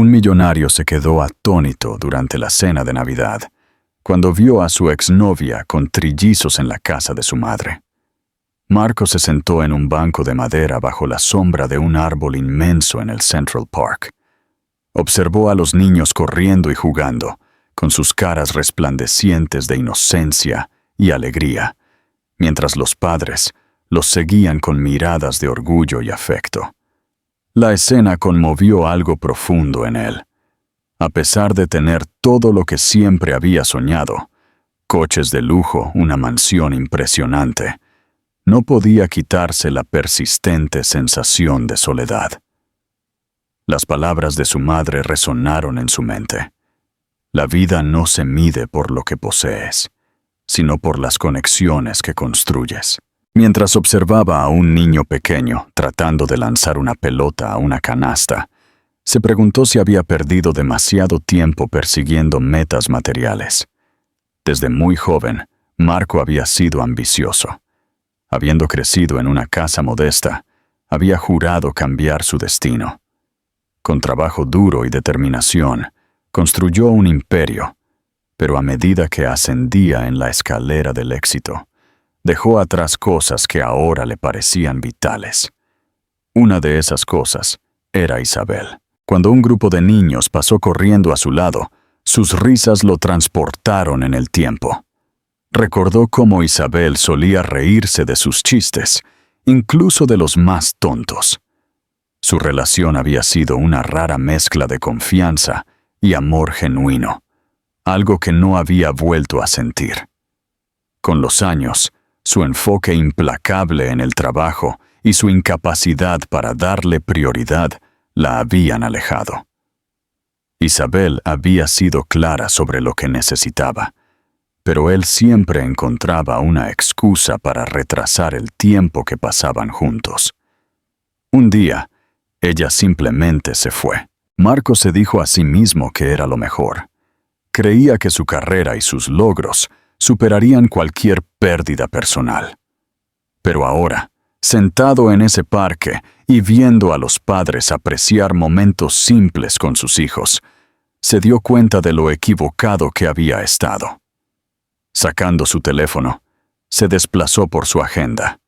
Un millonario se quedó atónito durante la cena de Navidad, cuando vio a su exnovia con trillizos en la casa de su madre. Marco se sentó en un banco de madera bajo la sombra de un árbol inmenso en el Central Park. Observó a los niños corriendo y jugando, con sus caras resplandecientes de inocencia y alegría, mientras los padres los seguían con miradas de orgullo y afecto. La escena conmovió algo profundo en él. A pesar de tener todo lo que siempre había soñado, coches de lujo, una mansión impresionante, no podía quitarse la persistente sensación de soledad. Las palabras de su madre resonaron en su mente. La vida no se mide por lo que posees, sino por las conexiones que construyes. Mientras observaba a un niño pequeño tratando de lanzar una pelota a una canasta, se preguntó si había perdido demasiado tiempo persiguiendo metas materiales. Desde muy joven, Marco había sido ambicioso. Habiendo crecido en una casa modesta, había jurado cambiar su destino. Con trabajo duro y determinación, construyó un imperio, pero a medida que ascendía en la escalera del éxito, dejó atrás cosas que ahora le parecían vitales. Una de esas cosas era Isabel. Cuando un grupo de niños pasó corriendo a su lado, sus risas lo transportaron en el tiempo. Recordó cómo Isabel solía reírse de sus chistes, incluso de los más tontos. Su relación había sido una rara mezcla de confianza y amor genuino, algo que no había vuelto a sentir. Con los años, su enfoque implacable en el trabajo y su incapacidad para darle prioridad la habían alejado. Isabel había sido clara sobre lo que necesitaba, pero él siempre encontraba una excusa para retrasar el tiempo que pasaban juntos. Un día, ella simplemente se fue. Marco se dijo a sí mismo que era lo mejor. Creía que su carrera y sus logros superarían cualquier pérdida personal. Pero ahora, sentado en ese parque y viendo a los padres apreciar momentos simples con sus hijos, se dio cuenta de lo equivocado que había estado. Sacando su teléfono, se desplazó por su agenda.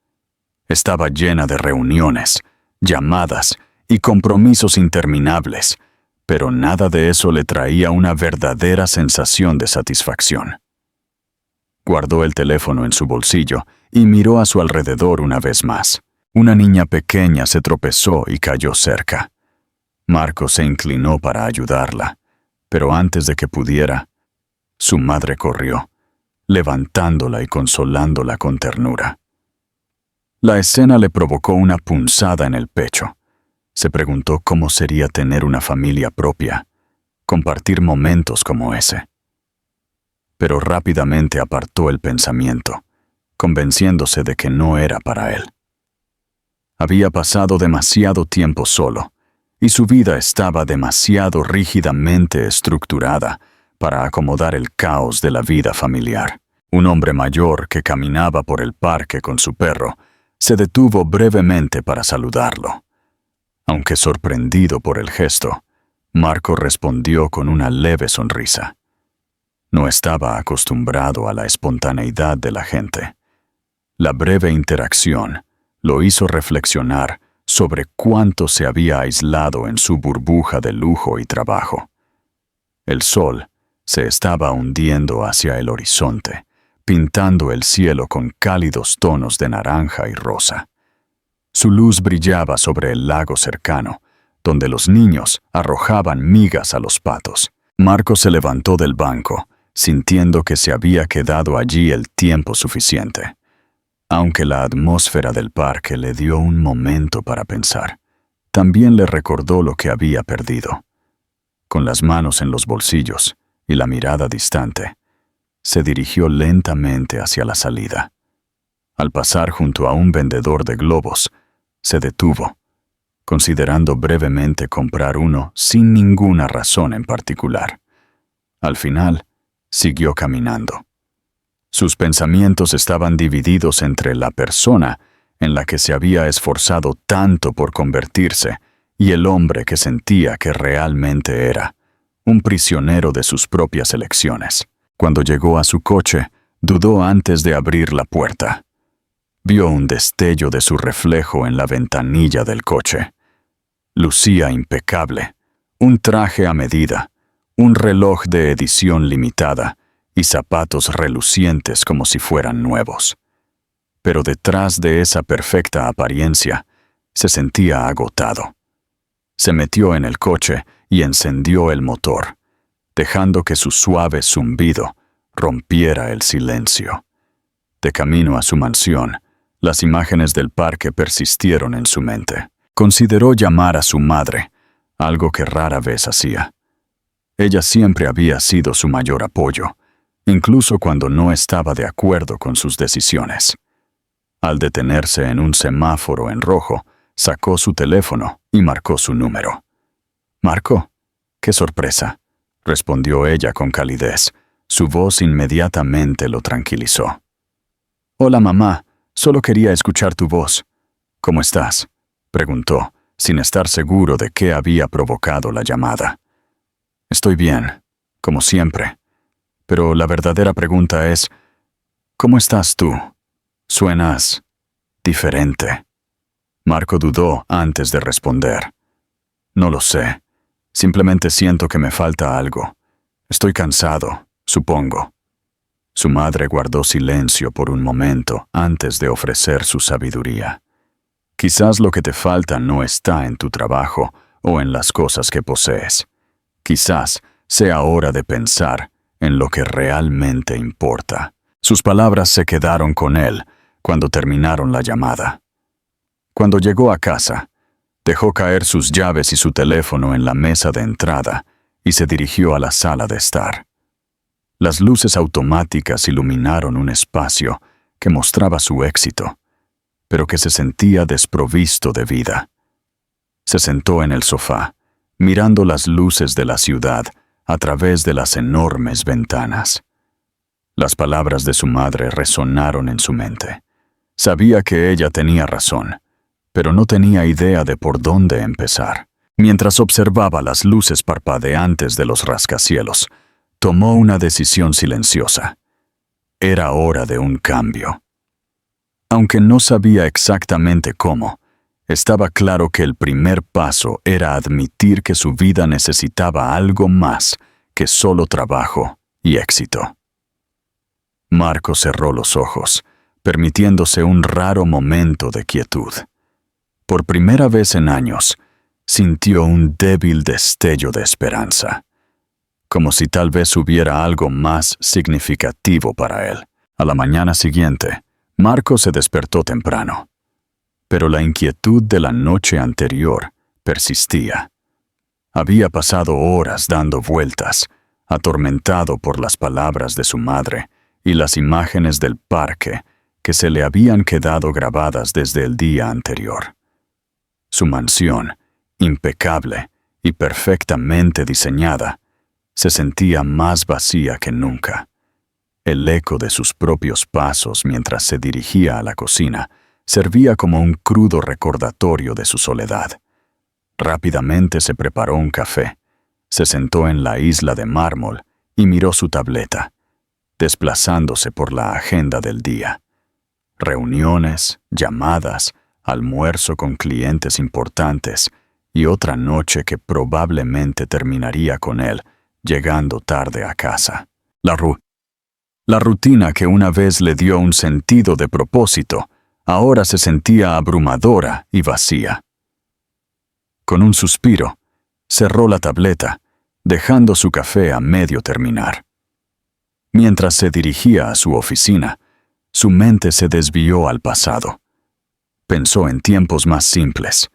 Estaba llena de reuniones, llamadas y compromisos interminables, pero nada de eso le traía una verdadera sensación de satisfacción. Guardó el teléfono en su bolsillo y miró a su alrededor una vez más. Una niña pequeña se tropezó y cayó cerca. Marco se inclinó para ayudarla, pero antes de que pudiera, su madre corrió, levantándola y consolándola con ternura. La escena le provocó una punzada en el pecho. Se preguntó cómo sería tener una familia propia, compartir momentos como ese. Pero rápidamente apartó el pensamiento, convenciéndose de que no era para él. Había pasado demasiado tiempo solo, y su vida estaba demasiado rígidamente estructurada para acomodar el caos de la vida familiar. Un hombre mayor que caminaba por el parque con su perro se detuvo brevemente para saludarlo. Aunque sorprendido por el gesto, Marco respondió con una leve sonrisa. No estaba acostumbrado a la espontaneidad de la gente. La breve interacción lo hizo reflexionar sobre cuánto se había aislado en su burbuja de lujo y trabajo. El sol se estaba hundiendo hacia el horizonte, pintando el cielo con cálidos tonos de naranja y rosa. Su luz brillaba sobre el lago cercano, donde los niños arrojaban migas a los patos. Marco se levantó del banco, sintiendo que se había quedado allí el tiempo suficiente. Aunque la atmósfera del parque le dio un momento para pensar, también le recordó lo que había perdido. Con las manos en los bolsillos y la mirada distante, se dirigió lentamente hacia la salida. Al pasar junto a un vendedor de globos, se detuvo, considerando brevemente comprar uno sin ninguna razón en particular. Al final, siguió caminando. Sus pensamientos estaban divididos entre la persona en la que se había esforzado tanto por convertirse y el hombre que sentía que realmente era, un prisionero de sus propias elecciones. Cuando llegó a su coche, dudó antes de abrir la puerta. Vio un destello de su reflejo en la ventanilla del coche. Lucía impecable, un traje a medida, un reloj de edición limitada y zapatos relucientes como si fueran nuevos. Pero detrás de esa perfecta apariencia, se sentía agotado. Se metió en el coche y encendió el motor, dejando que su suave zumbido rompiera el silencio. De camino a su mansión, las imágenes del parque persistieron en su mente. Consideró llamar a su madre, algo que rara vez hacía. Ella siempre había sido su mayor apoyo, incluso cuando no estaba de acuerdo con sus decisiones. Al detenerse en un semáforo en rojo, sacó su teléfono y marcó su número. «¿Marco? ¡Qué sorpresa!», respondió ella con calidez. Su voz inmediatamente lo tranquilizó. «Hola, mamá. Solo quería escuchar tu voz. ¿Cómo estás?», preguntó, sin estar seguro de qué había provocado la llamada. «Estoy bien, como siempre. Pero la verdadera pregunta es, ¿cómo estás tú? Suenas diferente». Marco dudó antes de responder. «No lo sé. Simplemente siento que me falta algo. Estoy cansado, supongo». Su madre guardó silencio por un momento antes de ofrecer su sabiduría. «Quizás lo que te falta no está en tu trabajo o en las cosas que posees. Quizás sea hora de pensar en lo que realmente importa». Sus palabras se quedaron con él cuando terminaron la llamada. Cuando llegó a casa, dejó caer sus llaves y su teléfono en la mesa de entrada y se dirigió a la sala de estar. Las luces automáticas iluminaron un espacio que mostraba su éxito, pero que se sentía desprovisto de vida. Se sentó en el sofá, mirando las luces de la ciudad a través de las enormes ventanas. Las palabras de su madre resonaron en su mente. Sabía que ella tenía razón, pero no tenía idea de por dónde empezar. Mientras observaba las luces parpadeantes de los rascacielos, tomó una decisión silenciosa. Era hora de un cambio. Aunque no sabía exactamente cómo, estaba claro que el primer paso era admitir que su vida necesitaba algo más que solo trabajo y éxito. Marco cerró los ojos, permitiéndose un raro momento de quietud. Por primera vez en años, sintió un débil destello de esperanza, como si tal vez hubiera algo más significativo para él. A la mañana siguiente, Marco se despertó temprano, pero la inquietud de la noche anterior persistía. Había pasado horas dando vueltas, atormentado por las palabras de su madre y las imágenes del parque que se le habían quedado grabadas desde el día anterior. Su mansión, impecable y perfectamente diseñada, se sentía más vacía que nunca. El eco de sus propios pasos mientras se dirigía a la cocina servía como un crudo recordatorio de su soledad. Rápidamente se preparó un café, se sentó en la isla de mármol y miró su tableta, desplazándose por la agenda del día. Reuniones, llamadas, almuerzo con clientes importantes y otra noche que probablemente terminaría con él llegando tarde a casa. La rutina que una vez le dio un sentido de propósito, ahora se sentía abrumadora y vacía. Con un suspiro, cerró la tableta, dejando su café a medio terminar. Mientras se dirigía a su oficina, su mente se desvió al pasado. Pensó en tiempos más simples,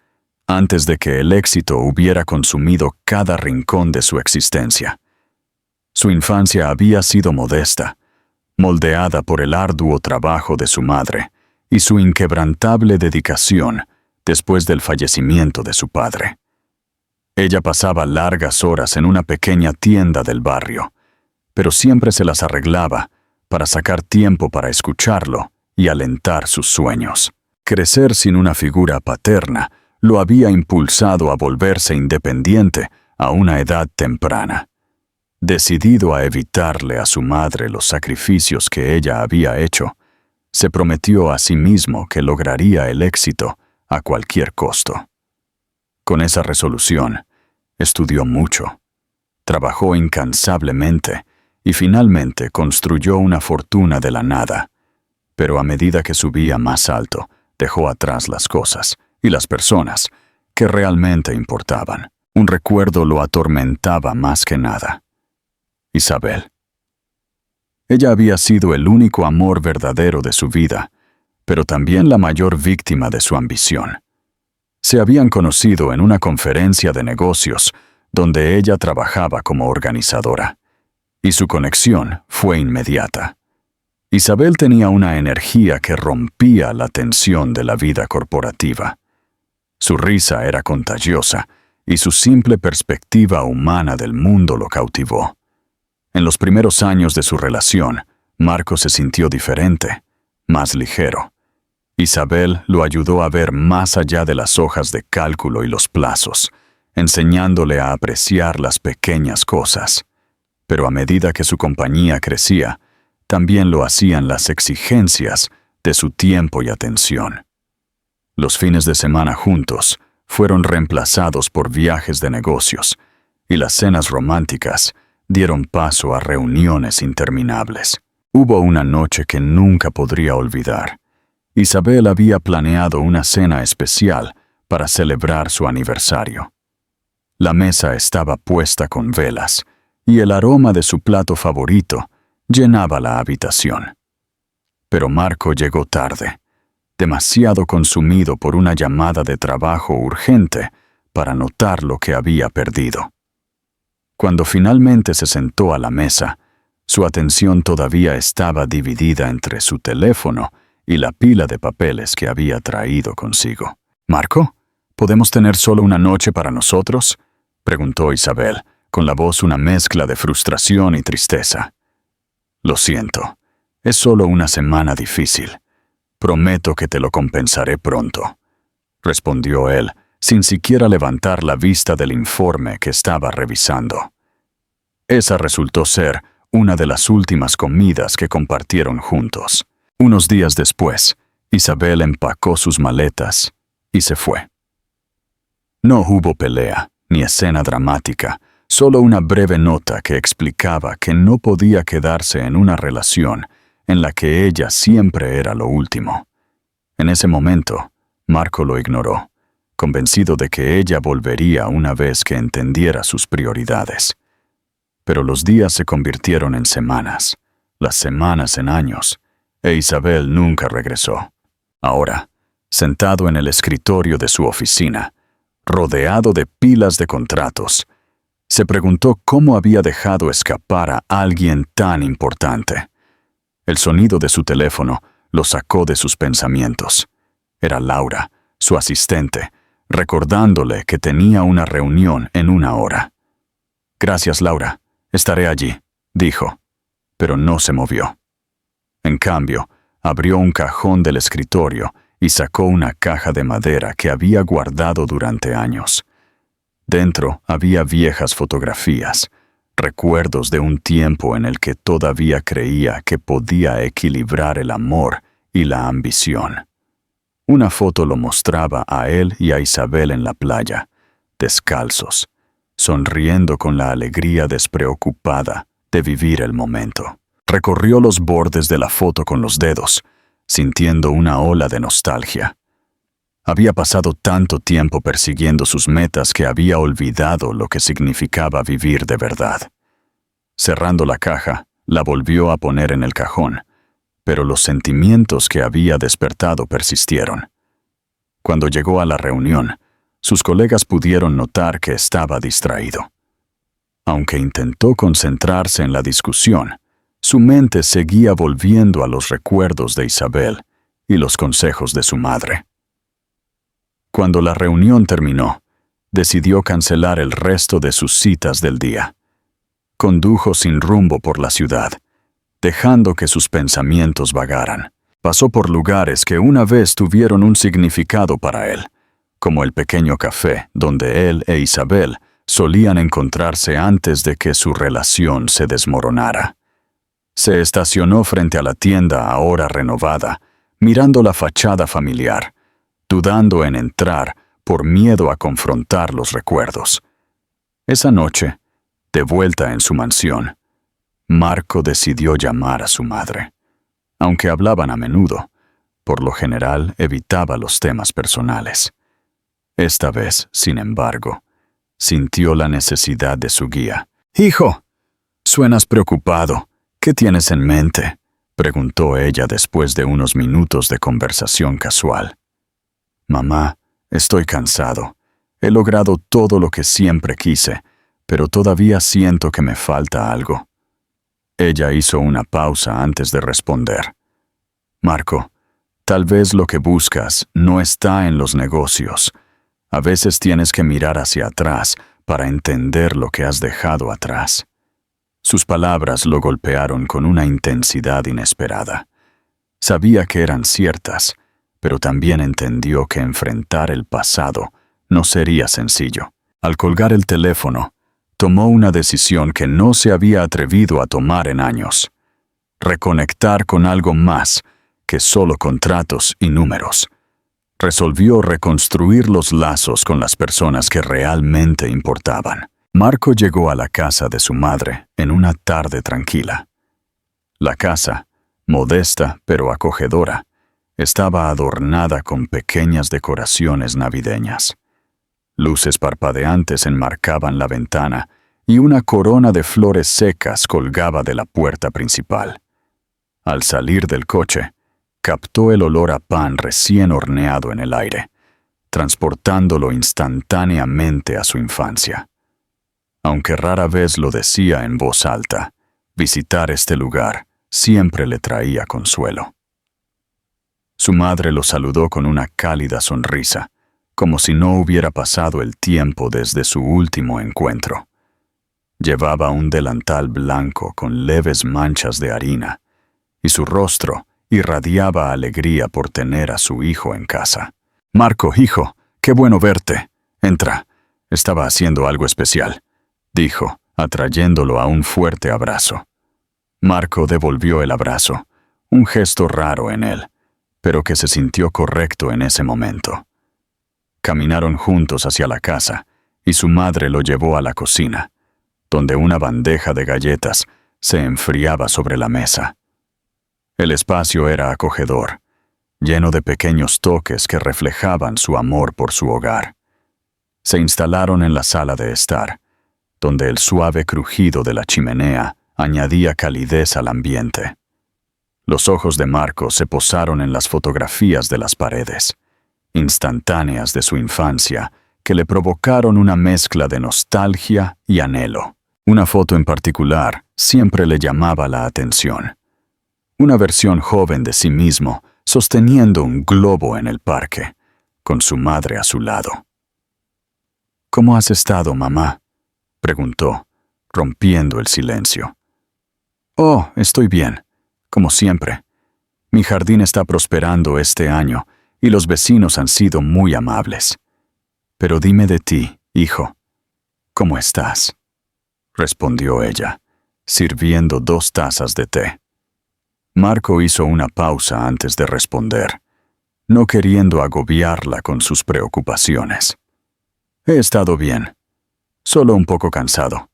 antes de que el éxito hubiera consumido cada rincón de su existencia. Su infancia había sido modesta, moldeada por el arduo trabajo de su madre y su inquebrantable dedicación después del fallecimiento de su padre. Ella pasaba largas horas en una pequeña tienda del barrio, pero siempre se las arreglaba para sacar tiempo para escucharlo y alentar sus sueños. Crecer sin una figura paterna lo había impulsado a volverse independiente a una edad temprana. Decidido a evitarle a su madre los sacrificios que ella había hecho, se prometió a sí mismo que lograría el éxito a cualquier costo. Con esa resolución, estudió mucho, trabajó incansablemente y finalmente construyó una fortuna de la nada. Pero a medida que subía más alto, dejó atrás las cosas y las personas que realmente importaban. Un recuerdo lo atormentaba más que nada. Isabel. Ella había sido el único amor verdadero de su vida, pero también la mayor víctima de su ambición. Se habían conocido en una conferencia de negocios donde ella trabajaba como organizadora, y su conexión fue inmediata. Isabel tenía una energía que rompía la tensión de la vida corporativa. Su risa era contagiosa y su simple perspectiva humana del mundo lo cautivó. En los primeros años de su relación, Marco se sintió diferente, más ligero. Isabel lo ayudó a ver más allá de las hojas de cálculo y los plazos, enseñándole a apreciar las pequeñas cosas. Pero a medida que su compañía crecía, también lo hacían las exigencias de su tiempo y atención. Los fines de semana juntos fueron reemplazados por viajes de negocios, y las cenas románticas dieron paso a reuniones interminables. Hubo una noche que nunca podría olvidar. Isabel había planeado una cena especial para celebrar su aniversario. La mesa estaba puesta con velas, y el aroma de su plato favorito llenaba la habitación. Pero Marco llegó tarde, demasiado consumido por una llamada de trabajo urgente para notar lo que había perdido. Cuando finalmente se sentó a la mesa, su atención todavía estaba dividida entre su teléfono y la pila de papeles que había traído consigo. «¿Marco? ¿Podemos tener solo una noche para nosotros?», preguntó Isabel, con la voz una mezcla de frustración y tristeza. «Lo siento, es solo una semana difícil. Prometo que te lo compensaré pronto», respondió él, sin siquiera levantar la vista del informe que estaba revisando. Esa resultó ser una de las últimas comidas que compartieron juntos. Unos días después, Isabel empacó sus maletas y se fue. No hubo pelea ni escena dramática, solo una breve nota que explicaba que no podía quedarse en una relación en la que ella siempre era lo último. En ese momento, Marco lo ignoró, convencido de que ella volvería una vez que entendiera sus prioridades. Pero los días se convirtieron en semanas, las semanas en años, e Isabel nunca regresó. Ahora, sentado en el escritorio de su oficina, rodeado de pilas de contratos, se preguntó cómo había dejado escapar a alguien tan importante. El sonido de su teléfono lo sacó de sus pensamientos. Era Laura, su asistente, recordándole que tenía una reunión en 1 hora. «Gracias, Laura. Estaré allí», dijo, pero no se movió. En cambio, abrió un cajón del escritorio y sacó una caja de madera que había guardado durante años. Dentro había viejas fotografías, recuerdos de un tiempo en el que todavía creía que podía equilibrar el amor y la ambición. Una foto lo mostraba a él y a Isabel en la playa, descalzos, sonriendo con la alegría despreocupada de vivir el momento. Recorrió los bordes de la foto con los dedos, sintiendo una ola de nostalgia. Había pasado tanto tiempo persiguiendo sus metas que había olvidado lo que significaba vivir de verdad. Cerrando la caja, la volvió a poner en el cajón, pero los sentimientos que había despertado persistieron. Cuando llegó a la reunión, sus colegas pudieron notar que estaba distraído. Aunque intentó concentrarse en la discusión, su mente seguía volviendo a los recuerdos de Isabel y los consejos de su madre. Cuando la reunión terminó, decidió cancelar el resto de sus citas del día. Condujo sin rumbo por la ciudad, dejando que sus pensamientos vagaran. Pasó por lugares que una vez tuvieron un significado para él, como el pequeño café donde él e Isabel solían encontrarse antes de que su relación se desmoronara. Se estacionó frente a la tienda ahora renovada, mirando la fachada familiar, dudando en entrar por miedo a confrontar los recuerdos. Esa noche, de vuelta en su mansión, Marco decidió llamar a su madre. Aunque hablaban a menudo, por lo general evitaba los temas personales. Esta vez, sin embargo, sintió la necesidad de su guía. «Hijo, suenas preocupado. ¿Qué tienes en mente?», preguntó ella después de unos minutos de conversación casual. «Mamá, estoy cansado. He logrado todo lo que siempre quise, pero todavía siento que me falta algo». Ella hizo una pausa antes de responder. «Marco, tal vez lo que buscas no está en los negocios. A veces tienes que mirar hacia atrás para entender lo que has dejado atrás». Sus palabras lo golpearon con una intensidad inesperada. Sabía que eran ciertas, pero también entendió que enfrentar el pasado no sería sencillo. Al colgar el teléfono, tomó una decisión que no se había atrevido a tomar en años: reconectar con algo más que solo contratos y números. Resolvió reconstruir los lazos con las personas que realmente importaban. Marco llegó a la casa de su madre en una tarde tranquila. La casa, modesta pero acogedora, estaba adornada con pequeñas decoraciones navideñas. Luces parpadeantes enmarcaban la ventana y una corona de flores secas colgaba de la puerta principal. Al salir del coche, captó el olor a pan recién horneado en el aire, transportándolo instantáneamente a su infancia. Aunque rara vez lo decía en voz alta, visitar este lugar siempre le traía consuelo. Su madre lo saludó con una cálida sonrisa, como si no hubiera pasado el tiempo desde su último encuentro. Llevaba un delantal blanco con leves manchas de harina, y su rostro irradiaba alegría por tener a su hijo en casa. «Marco, hijo, qué bueno verte. Entra. Estaba haciendo algo especial», dijo, atrayéndolo a un fuerte abrazo. Marco devolvió el abrazo, un gesto raro en él, pero que se sintió correcto en ese momento. Caminaron juntos hacia la casa y su madre lo llevó a la cocina, donde una bandeja de galletas se enfriaba sobre la mesa. El espacio era acogedor, lleno de pequeños toques que reflejaban su amor por su hogar. Se instalaron en la sala de estar, donde el suave crujido de la chimenea añadía calidez al ambiente. Los ojos de Marco se posaron en las fotografías de las paredes, instantáneas de su infancia, que le provocaron una mezcla de nostalgia y anhelo. Una foto en particular siempre le llamaba la atención. Una versión joven de sí mismo, sosteniendo un globo en el parque, con su madre a su lado. «¿Cómo has estado, mamá?», preguntó, rompiendo el silencio. «Oh, estoy bien, como siempre. Mi jardín está prosperando este año y los vecinos han sido muy amables. Pero dime de ti, hijo. ¿Cómo estás?», respondió ella, sirviendo 2 tazas de té. Marco hizo una pausa antes de responder, no queriendo agobiarla con sus preocupaciones. «He estado bien, solo un poco cansado.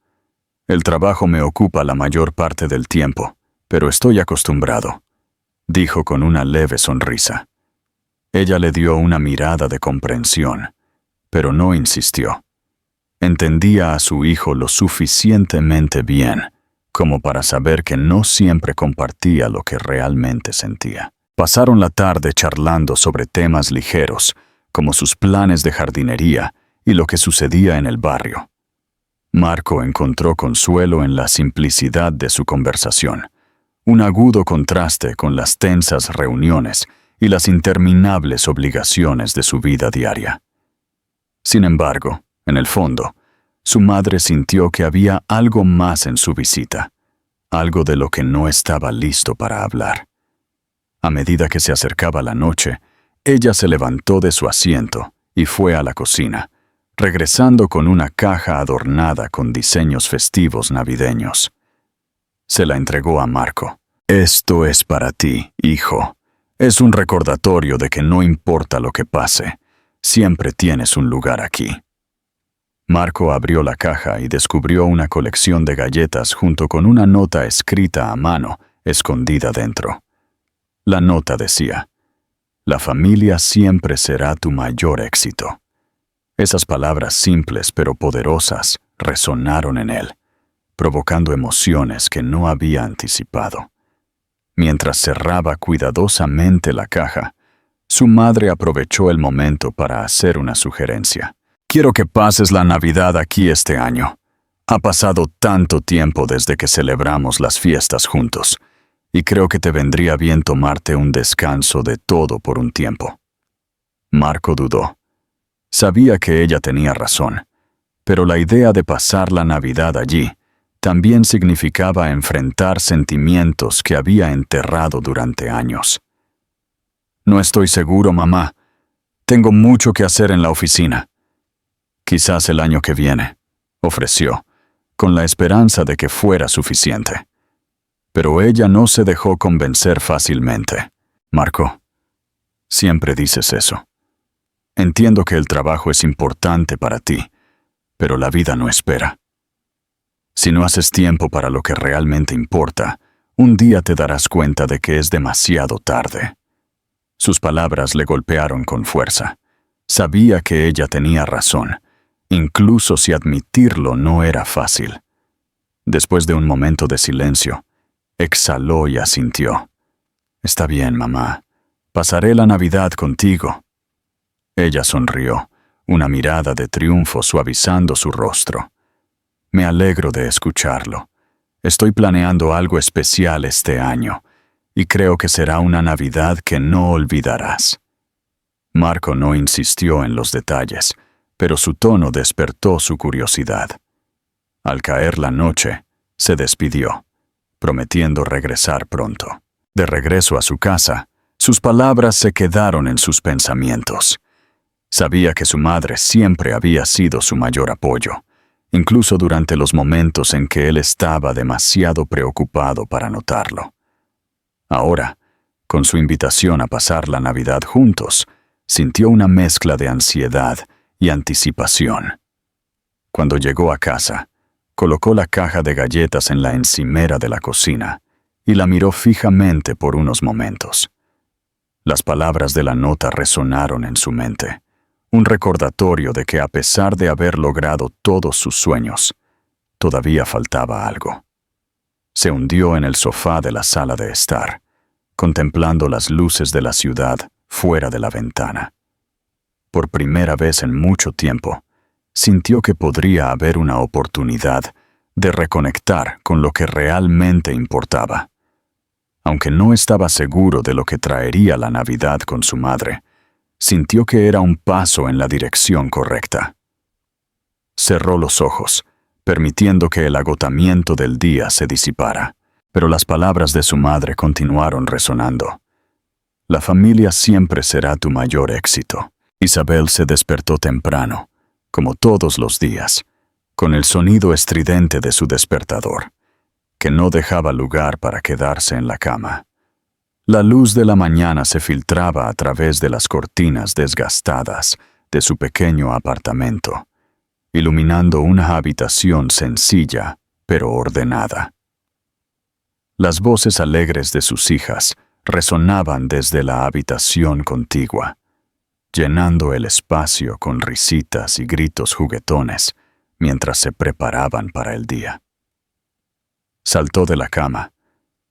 El trabajo me ocupa la mayor parte del tiempo, pero estoy acostumbrado», dijo con una leve sonrisa. Ella le dio una mirada de comprensión, pero no insistió. Entendía a su hijo lo suficientemente bien como para saber que no siempre compartía lo que realmente sentía. Pasaron la tarde charlando sobre temas ligeros, como sus planes de jardinería y lo que sucedía en el barrio. Marco encontró consuelo en la simplicidad de su conversación, un agudo contraste con las tensas reuniones y las interminables obligaciones de su vida diaria. Sin embargo, en el fondo, su madre sintió que había algo más en su visita, algo de lo que no estaba listo para hablar. A medida que se acercaba la noche, ella se levantó de su asiento y fue a la cocina, regresando con una caja adornada con diseños festivos navideños. Se la entregó a Marco. «Esto es para ti, hijo. Es un recordatorio de que no importa lo que pase, siempre tienes un lugar aquí». Marco abrió la caja y descubrió una colección de galletas junto con una nota escrita a mano, escondida dentro. La nota decía: «La familia siempre será tu mayor éxito». Esas palabras simples pero poderosas resonaron en él, provocando emociones que no había anticipado. Mientras cerraba cuidadosamente la caja, su madre aprovechó el momento para hacer una sugerencia. «Quiero que pases la Navidad aquí este año. Ha pasado tanto tiempo desde que celebramos las fiestas juntos, y creo que te vendría bien tomarte un descanso de todo por un tiempo». Marco dudó. Sabía que ella tenía razón, pero la idea de pasar la Navidad allí también significaba enfrentar sentimientos que había enterrado durante años. «No estoy seguro, mamá. Tengo mucho que hacer en la oficina». «Quizás el año que viene», ofreció, con la esperanza de que fuera suficiente. Pero ella no se dejó convencer fácilmente. «Marco, siempre dices eso. Entiendo que el trabajo es importante para ti, pero la vida no espera. Si no haces tiempo para lo que realmente importa, un día te darás cuenta de que es demasiado tarde». Sus palabras le golpearon con fuerza. Sabía que ella tenía razón, incluso si admitirlo no era fácil. Después de un momento de silencio, exhaló y asintió. «Está bien, mamá. Pasaré la Navidad contigo». Ella sonrió, una mirada de triunfo suavizando su rostro. «Me alegro de escucharlo. Estoy planeando algo especial este año, y creo que será una Navidad que no olvidarás». Marco no insistió en los detalles, pero su tono despertó su curiosidad. Al caer la noche, se despidió, prometiendo regresar pronto. De regreso a su casa, sus palabras se quedaron en sus pensamientos. Sabía que su madre siempre había sido su mayor apoyo, incluso durante los momentos en que él estaba demasiado preocupado para notarlo. Ahora, con su invitación a pasar la Navidad juntos, sintió una mezcla de ansiedad y anticipación. Cuando llegó a casa, colocó la caja de galletas en la encimera de la cocina y la miró fijamente por unos momentos. Las palabras de la nota resonaron en su mente, un recordatorio de que a pesar de haber logrado todos sus sueños, todavía faltaba algo. Se hundió en el sofá de la sala de estar, contemplando las luces de la ciudad fuera de la ventana. Por primera vez en mucho tiempo, sintió que podría haber una oportunidad de reconectar con lo que realmente importaba. Aunque no estaba seguro de lo que traería la Navidad con su madre, sintió que era un paso en la dirección correcta. Cerró los ojos, permitiendo que el agotamiento del día se disipara, pero las palabras de su madre continuaron resonando. «La familia siempre será tu mayor éxito». Isabel se despertó temprano, como todos los días, con el sonido estridente de su despertador, que no dejaba lugar para quedarse en la cama. La luz de la mañana se filtraba a través de las cortinas desgastadas de su pequeño apartamento, iluminando una habitación sencilla pero ordenada. Las voces alegres de sus hijas resonaban desde la habitación contigua, llenando el espacio con risitas y gritos juguetones mientras se preparaban para el día. Saltó de la cama,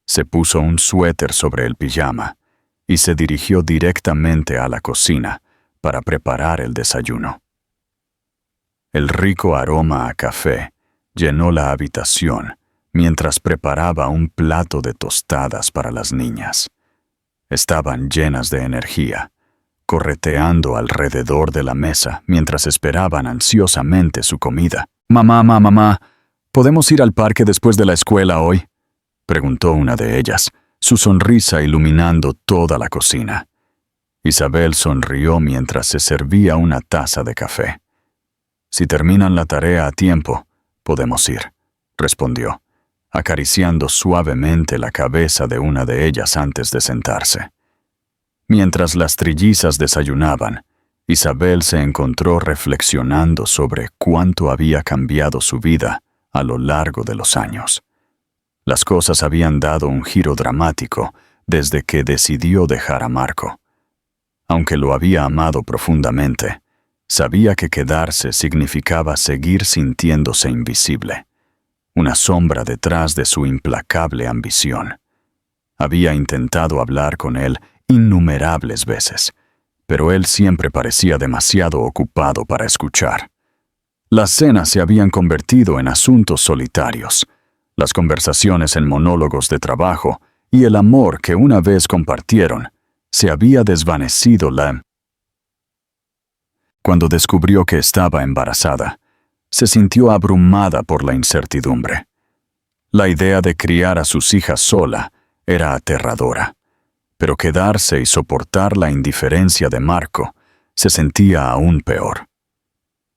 se puso un suéter sobre el pijama y se dirigió directamente a la cocina para preparar el desayuno. El rico aroma a café llenó la habitación mientras preparaba un plato de tostadas para las niñas. Estaban llenas de energía, correteando alrededor de la mesa mientras esperaban ansiosamente su comida. Mamá, ¿podemos ir al parque después de la escuela hoy?», preguntó una de ellas, su sonrisa iluminando toda la cocina. Isabel sonrió mientras se servía una taza de café. «Si terminan la tarea a tiempo, podemos ir», respondió, acariciando suavemente la cabeza de una de ellas antes de sentarse. Mientras las trillizas desayunaban, Isabel se encontró reflexionando sobre cuánto había cambiado su vida a lo largo de los años. Las cosas habían dado un giro dramático desde que decidió dejar a Marco. Aunque lo había amado profundamente, sabía que quedarse significaba seguir sintiéndose invisible, una sombra detrás de su implacable ambición. Había intentado hablar con él innumerables veces, pero él siempre parecía demasiado ocupado para escuchar. Las cenas se habían convertido en asuntos solitarios, las conversaciones en monólogos de trabajo y el amor que una vez compartieron se había desvanecido. Cuando descubrió que estaba embarazada, se sintió abrumada por la incertidumbre. La idea de criar a sus hijas sola era aterradora, pero quedarse y soportar la indiferencia de Marco se sentía aún peor.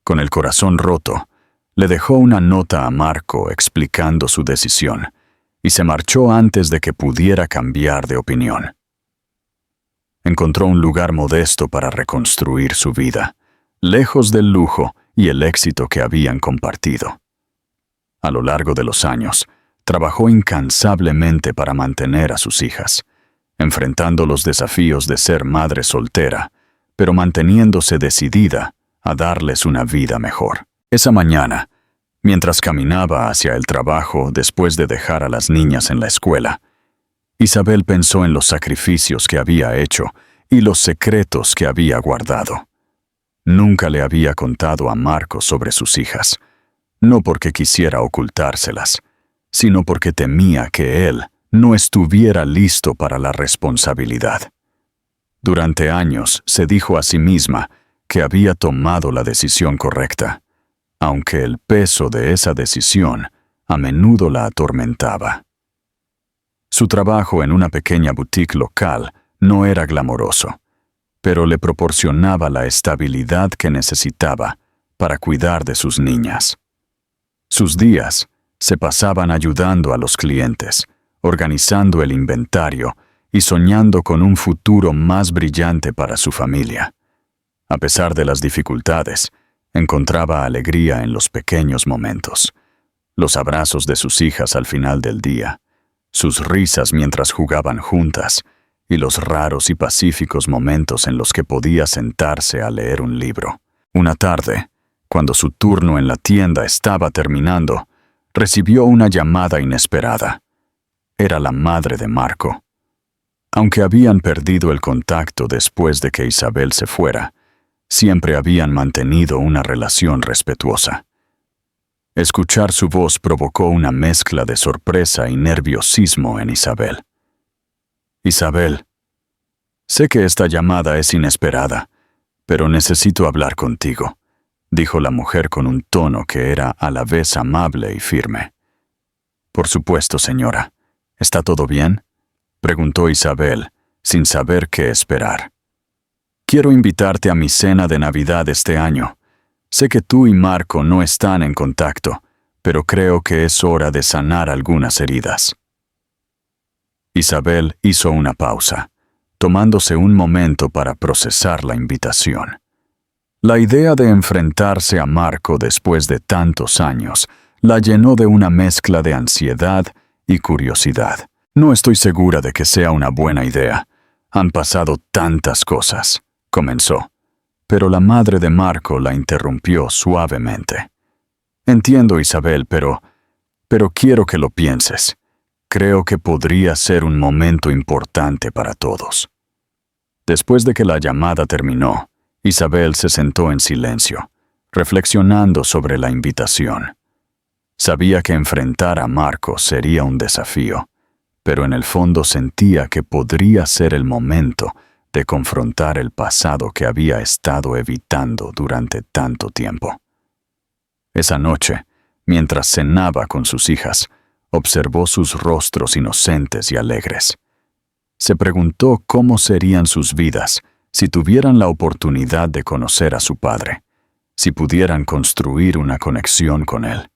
Con el corazón roto, le dejó una nota a Marco explicando su decisión y se marchó antes de que pudiera cambiar de opinión. Encontró un lugar modesto para reconstruir su vida, lejos del lujo y el éxito que habían compartido. A lo largo de los años, trabajó incansablemente para mantener a sus hijas, enfrentando los desafíos de ser madre soltera, pero manteniéndose decidida a darles una vida mejor. Esa mañana, mientras caminaba hacia el trabajo después de dejar a las niñas en la escuela, Isabel pensó en los sacrificios que había hecho y los secretos que había guardado. Nunca le había contado a Marco sobre sus hijas, no porque quisiera ocultárselas, sino porque temía que él no estuviera listo para la responsabilidad. Durante años se dijo a sí misma que había tomado la decisión correcta, aunque el peso de esa decisión a menudo la atormentaba. Su trabajo en una pequeña boutique local no era glamoroso, pero le proporcionaba la estabilidad que necesitaba para cuidar de sus niñas. Sus días se pasaban ayudando a los clientes, organizando el inventario y soñando con un futuro más brillante para su familia. A pesar de las dificultades, encontraba alegría en los pequeños momentos, los abrazos de sus hijas al final del día, sus risas mientras jugaban juntas y los raros y pacíficos momentos en los que podía sentarse a leer un libro. Una tarde, cuando su turno en la tienda estaba terminando, recibió una llamada inesperada. Era la madre de Marco. Aunque habían perdido el contacto después de que Isabel se fuera, siempre habían mantenido una relación respetuosa. Escuchar su voz provocó una mezcla de sorpresa y nerviosismo en Isabel. «Isabel, sé que esta llamada es inesperada, pero necesito hablar contigo», dijo la mujer con un tono que era a la vez amable y firme. «Por supuesto, señora. ¿Está todo bien?», preguntó Isabel, sin saber qué esperar. «Quiero invitarte a mi cena de Navidad este año. Sé que tú y Marco no están en contacto, pero creo que es hora de sanar algunas heridas». Isabel hizo una pausa, tomándose un momento para procesar la invitación. La idea de enfrentarse a Marco después de tantos años la llenó de una mezcla de ansiedad y curiosidad. «No estoy segura de que sea una buena idea. Han pasado tantas cosas», comenzó, pero la madre de Marco la interrumpió suavemente. «Entiendo, Isabel, pero quiero que lo pienses. Creo que podría ser un momento importante para todos». Después de que la llamada terminó, Isabel se sentó en silencio, reflexionando sobre la invitación. Sabía que enfrentar a Marco sería un desafío, pero en el fondo sentía que podría ser el momento de confrontar el pasado que había estado evitando durante tanto tiempo. Esa noche, mientras cenaba con sus hijas, observó sus rostros inocentes y alegres. Se preguntó cómo serían sus vidas si tuvieran la oportunidad de conocer a su padre, si pudieran construir una conexión con él.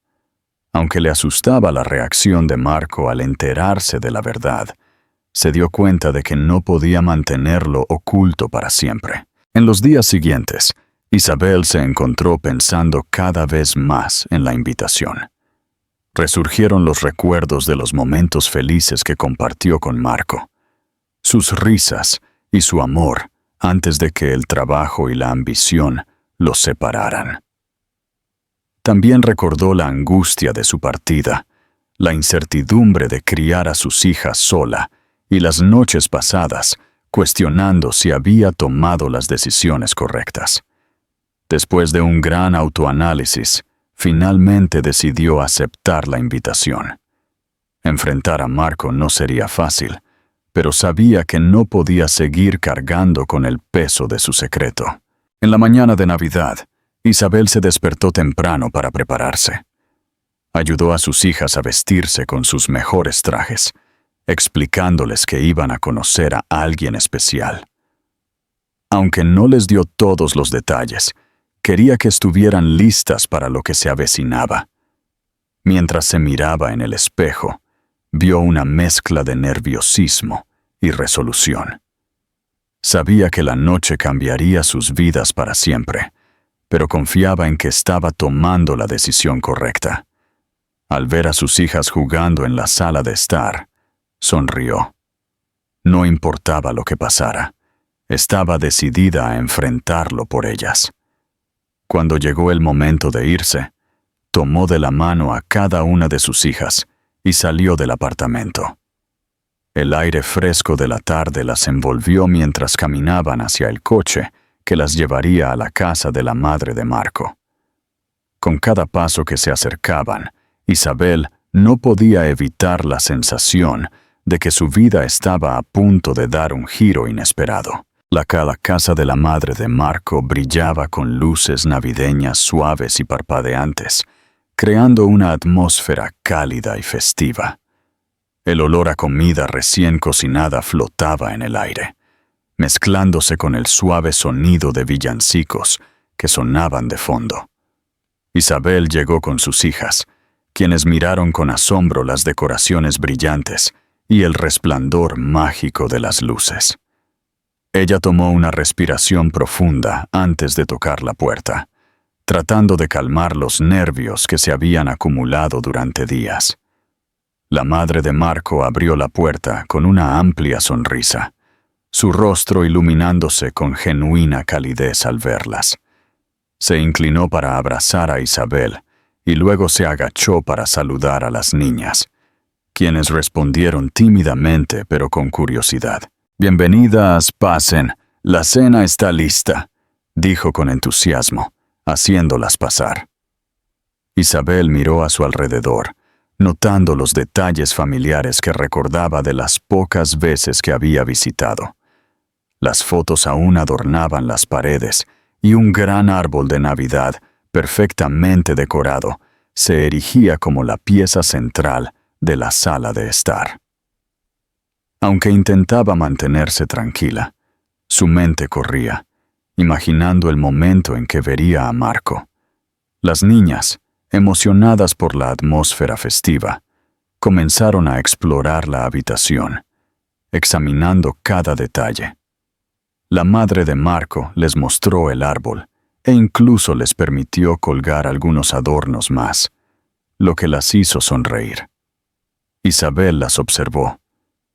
Aunque le asustaba la reacción de Marco al enterarse de la verdad, se dio cuenta de que no podía mantenerlo oculto para siempre. En los días siguientes, Isabel se encontró pensando cada vez más en la invitación. Resurgieron los recuerdos de los momentos felices que compartió con Marco, sus risas y su amor antes de que el trabajo y la ambición los separaran. También recordó la angustia de su partida, la incertidumbre de criar a sus hijas sola y las noches pasadas cuestionando si había tomado las decisiones correctas. Después de un gran autoanálisis, finalmente decidió aceptar la invitación. Enfrentar a Marco no sería fácil, pero sabía que no podía seguir cargando con el peso de su secreto. En la mañana de Navidad, Isabel se despertó temprano para prepararse. Ayudó a sus hijas a vestirse con sus mejores trajes, explicándoles que iban a conocer a alguien especial. Aunque no les dio todos los detalles, quería que estuvieran listas para lo que se avecinaba. Mientras se miraba en el espejo, vio una mezcla de nerviosismo y resolución. Sabía que la noche cambiaría sus vidas para siempre, pero confiaba en que estaba tomando la decisión correcta. Al ver a sus hijas jugando en la sala de estar, sonrió. No importaba lo que pasara, estaba decidida a enfrentarlo por ellas. Cuando llegó el momento de irse, tomó de la mano a cada una de sus hijas y salió del apartamento. El aire fresco de la tarde las envolvió mientras caminaban hacia el coche que las llevaría a la casa de la madre de Marco. Con cada paso que se acercaban, Isabel no podía evitar la sensación de que su vida estaba a punto de dar un giro inesperado. La casa de la madre de Marco brillaba con luces navideñas suaves y parpadeantes, creando una atmósfera cálida y festiva. El olor a comida recién cocinada flotaba en el aire, mezclándose con el suave sonido de villancicos que sonaban de fondo. Isabel llegó con sus hijas, quienes miraron con asombro las decoraciones brillantes y el resplandor mágico de las luces. Ella tomó una respiración profunda antes de tocar la puerta, tratando de calmar los nervios que se habían acumulado durante días. La madre de Marco abrió la puerta con una amplia sonrisa, su rostro iluminándose con genuina calidez al verlas. Se inclinó para abrazar a Isabel y luego se agachó para saludar a las niñas, quienes respondieron tímidamente pero con curiosidad. «Bienvenidas, pasen, la cena está lista», dijo con entusiasmo, haciéndolas pasar. Isabel miró a su alrededor, notando los detalles familiares que recordaba de las pocas veces que había visitado. Las fotos aún adornaban las paredes y un gran árbol de Navidad, perfectamente decorado, se erigía como la pieza central de la sala de estar. Aunque intentaba mantenerse tranquila, su mente corría, imaginando el momento en que vería a Marco. Las niñas, emocionadas por la atmósfera festiva, comenzaron a explorar la habitación, examinando cada detalle. La madre de Marco les mostró el árbol e incluso les permitió colgar algunos adornos más, lo que las hizo sonreír. Isabel las observó,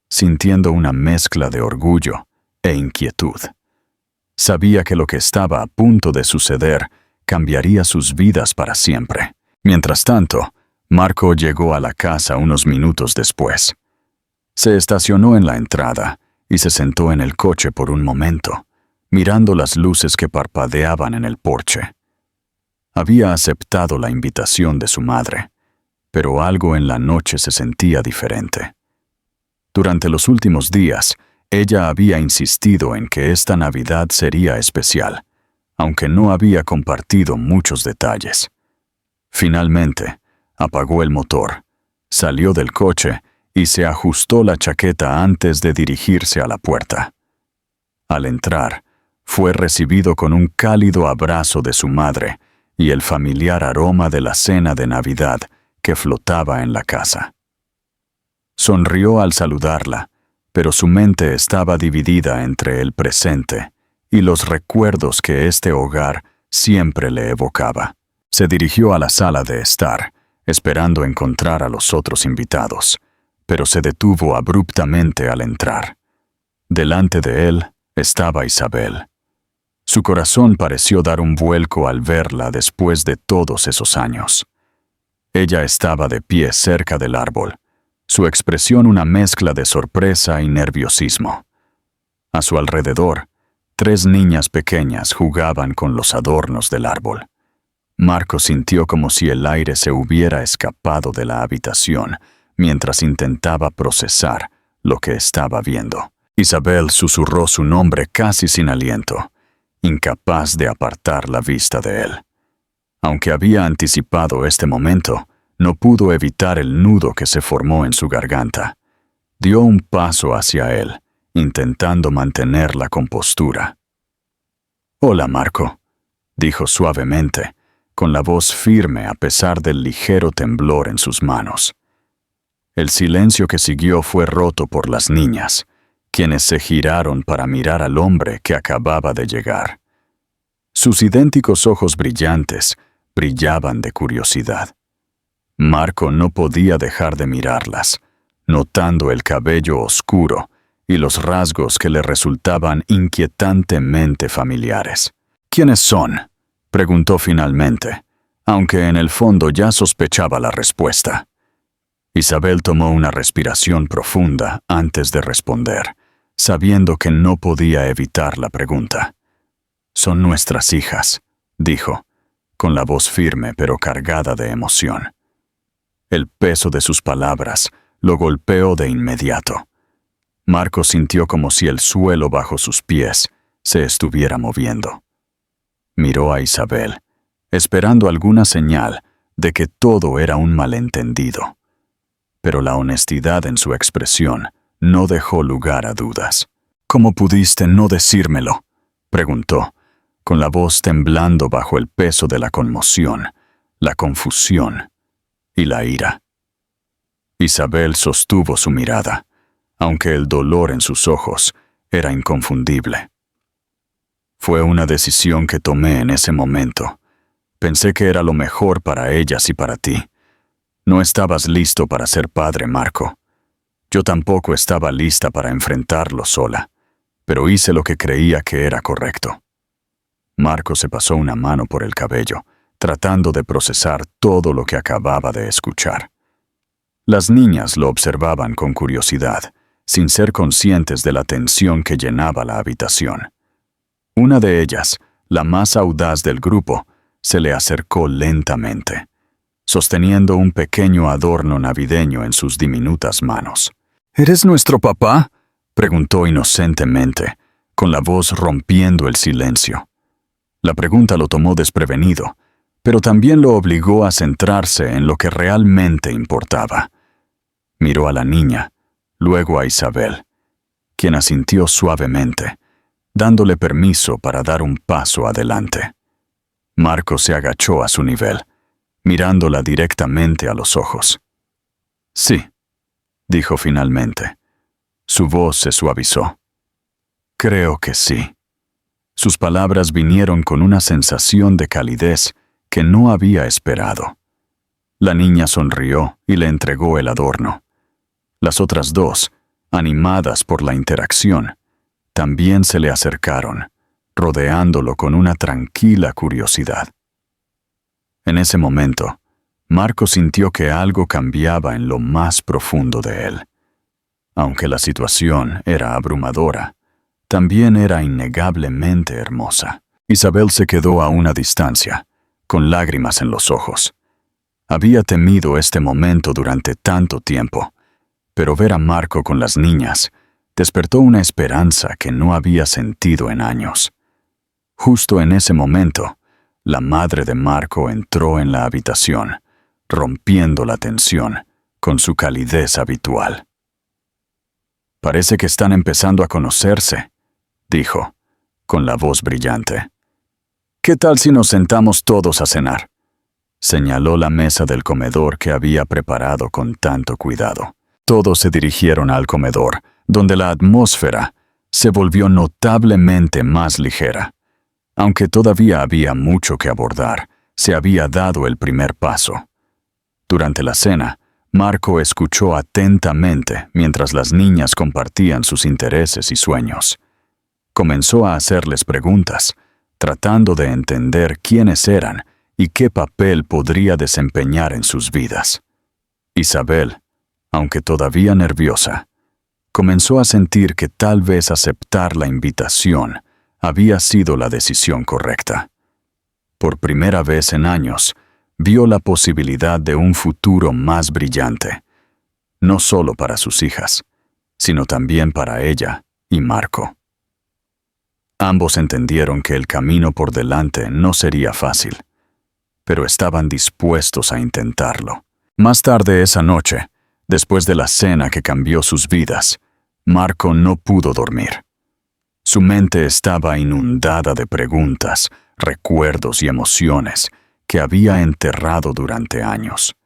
sintiendo una mezcla de orgullo e inquietud. Sabía que lo que estaba a punto de suceder cambiaría sus vidas para siempre. Mientras tanto, Marco llegó a la casa unos minutos después. Se estacionó en la entrada y se sentó en el coche por un momento, mirando las luces que parpadeaban en el porche. Había aceptado la invitación de su madre, pero algo en la noche se sentía diferente. Durante los últimos días, ella había insistido en que esta Navidad sería especial, aunque no había compartido muchos detalles. Finalmente, apagó el motor, salió del coche y se ajustó la chaqueta antes de dirigirse a la puerta. Al entrar, Fue recibido con un cálido abrazo de su madre y el familiar aroma de la cena de Navidad que flotaba en la casa. Sonrió al saludarla, pero su mente estaba dividida entre el presente y los recuerdos que este hogar siempre le evocaba. Se dirigió a la sala de estar, esperando encontrar a los otros invitados, pero se detuvo abruptamente al entrar. Delante de él estaba Isabel. Su corazón pareció dar un vuelco al verla después de todos esos años. Ella estaba de pie cerca del árbol, su expresión una mezcla de sorpresa y nerviosismo. A su alrededor, 3 niñas pequeñas jugaban con los adornos del árbol. Marco sintió como si el aire se hubiera escapado de la habitación mientras intentaba procesar lo que estaba viendo. Isabel susurró su nombre casi sin aliento, incapaz de apartar la vista de él. Aunque había anticipado este momento, no pudo evitar el nudo que se formó en su garganta. Dio un paso hacia él, intentando mantener la compostura. «Hola, Marco», dijo suavemente, con la voz firme a pesar del ligero temblor en sus manos. El silencio que siguió fue roto por las niñas, quienes se giraron para mirar al hombre que acababa de llegar. Sus idénticos ojos brillantes brillaban de curiosidad. Marco no podía dejar de mirarlas, notando el cabello oscuro y los rasgos que le resultaban inquietantemente familiares. «¿Quiénes son?», preguntó finalmente, aunque en el fondo ya sospechaba la respuesta. Isabel tomó una respiración profunda antes de responder, sabiendo que no podía evitar la pregunta. «Son nuestras hijas», dijo, con la voz firme pero cargada de emoción. El peso de sus palabras lo golpeó de inmediato. Marco sintió como si el suelo bajo sus pies se estuviera moviendo. Miró a Isabel, esperando alguna señal de que todo era un malentendido. Pero la honestidad en su expresión no dejó lugar a dudas. «¿Cómo pudiste no decírmelo?», preguntó, con la voz temblando bajo el peso de la conmoción, la confusión y la ira. Isabel sostuvo su mirada, aunque el dolor en sus ojos era inconfundible. «Fue una decisión que tomé en ese momento. Pensé que era lo mejor para ellas y para ti. No estabas listo para ser padre, Marco. Yo tampoco estaba lista para enfrentarlo sola, pero hice lo que creía que era correcto». Marco se pasó una mano por el cabello, tratando de procesar todo lo que acababa de escuchar. Las niñas lo observaban con curiosidad, sin ser conscientes de la tensión que llenaba la habitación. Una de ellas, la más audaz del grupo, se le acercó lentamente, sosteniendo un pequeño adorno navideño en sus diminutas manos. «¿Eres nuestro papá?», preguntó inocentemente, con la voz rompiendo el silencio. La pregunta lo tomó desprevenido, pero también lo obligó a centrarse en lo que realmente importaba. Miró a la niña, luego a Isabel, quien asintió suavemente, dándole permiso para dar un paso adelante. Marco se agachó a su nivel, mirándola directamente a los ojos. «Sí», dijo finalmente. Su voz se suavizó. «Creo que sí». Sus palabras vinieron con una sensación de calidez que no había esperado. La niña sonrió y le entregó el adorno. Las otras 2, animadas por la interacción, también se le acercaron, rodeándolo con una tranquila curiosidad. En ese momento, Marco sintió que algo cambiaba en lo más profundo de él. Aunque la situación era abrumadora, también era innegablemente hermosa. Isabel se quedó a una distancia, con lágrimas en los ojos. Había temido este momento durante tanto tiempo, pero ver a Marco con las niñas despertó una esperanza que no había sentido en años. Justo en ese momento, la madre de Marco entró en la habitación, rompiendo la tensión con su calidez habitual. «Parece que están empezando a conocerse», dijo, con la voz brillante. «¿Qué tal si nos sentamos todos a cenar?», señaló la mesa del comedor que había preparado con tanto cuidado. Todos se dirigieron al comedor, donde la atmósfera se volvió notablemente más ligera. Aunque todavía había mucho que abordar, se había dado el primer paso. Durante la cena, Marco escuchó atentamente mientras las niñas compartían sus intereses y sueños. Comenzó a hacerles preguntas, tratando de entender quiénes eran y qué papel podría desempeñar en sus vidas. Isabel, aunque todavía nerviosa, comenzó a sentir que tal vez aceptar la invitación había sido la decisión correcta. Por primera vez en años, vio la posibilidad de un futuro más brillante, no solo para sus hijas, sino también para ella y Marco. Ambos entendieron que el camino por delante no sería fácil, pero estaban dispuestos a intentarlo. Más tarde esa noche, después de la cena que cambió sus vidas, Marco no pudo dormir. Su mente estaba inundada de preguntas, recuerdos y emociones que había enterrado durante años.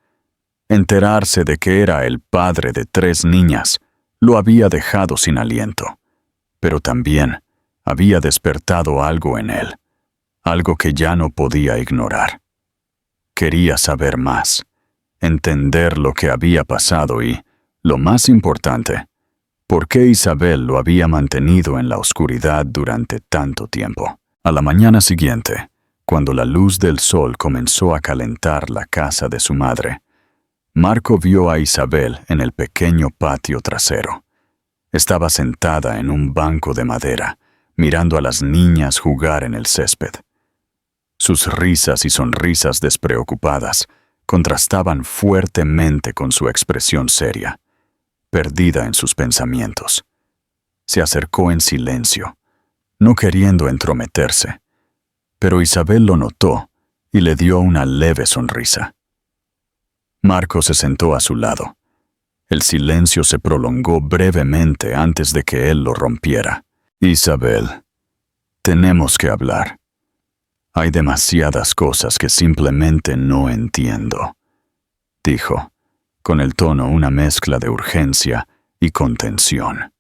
Enterarse de que era el padre de 3 niñas lo había dejado sin aliento, pero también había despertado algo en él, algo que ya no podía ignorar. Quería saber más, entender lo que había pasado y, lo más importante, por qué Isabel lo había mantenido en la oscuridad durante tanto tiempo. A la mañana siguiente, cuando la luz del sol comenzó a calentar la casa de su madre, Marco vio a Isabel en el pequeño patio trasero. Estaba sentada en un banco de madera, mirando a las niñas jugar en el césped. Sus risas y sonrisas despreocupadas contrastaban fuertemente con su expresión seria, perdida en sus pensamientos. Se acercó en silencio, no queriendo entrometerse, pero Isabel lo notó y le dio una leve sonrisa. Marco se sentó a su lado. El silencio se prolongó brevemente antes de que él lo rompiera. «Isabel, tenemos que hablar. Hay demasiadas cosas que simplemente no entiendo», dijo, con el tono una mezcla de urgencia y contención.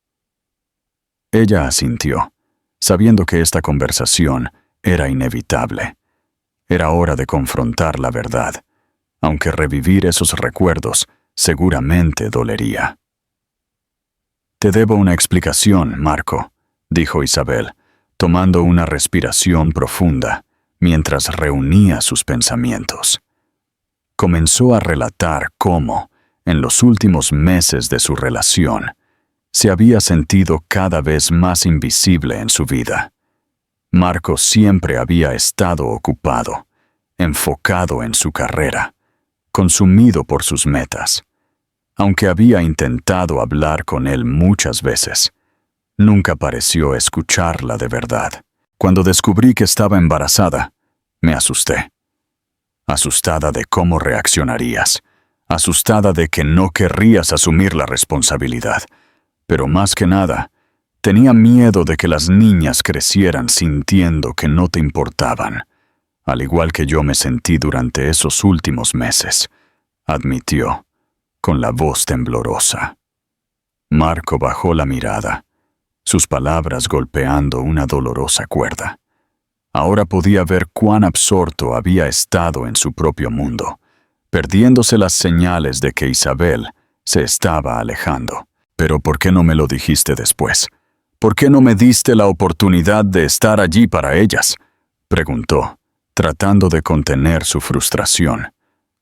Ella asintió, sabiendo que esta conversación era inevitable. Era hora de confrontar la verdad, aunque revivir esos recuerdos seguramente dolería. «Te debo una explicación, Marco», dijo Isabel, tomando una respiración profunda mientras reunía sus pensamientos. Comenzó a relatar cómo, en los últimos meses de su relación, se había sentido cada vez más invisible en su vida. Marco siempre había estado ocupado, enfocado en su carrera, consumido por sus metas. Aunque había intentado hablar con él muchas veces, nunca pareció escucharla de verdad. Cuando descubrí que estaba embarazada, me asusté. Asustada de cómo reaccionarías, asustada de que no querrías asumir la responsabilidad, pero más que nada, tenía miedo de que las niñas crecieran sintiendo que no te importaban, al igual que yo me sentí durante esos últimos meses, admitió, con la voz temblorosa. Marco bajó la mirada, sus palabras golpeando una dolorosa cuerda. Ahora podía ver cuán absorto había estado en su propio mundo, perdiéndose las señales de que Isabel se estaba alejando. «Pero ¿por qué no me lo dijiste después? ¿Por qué no me diste la oportunidad de estar allí para ellas?», preguntó, tratando de contener su frustración,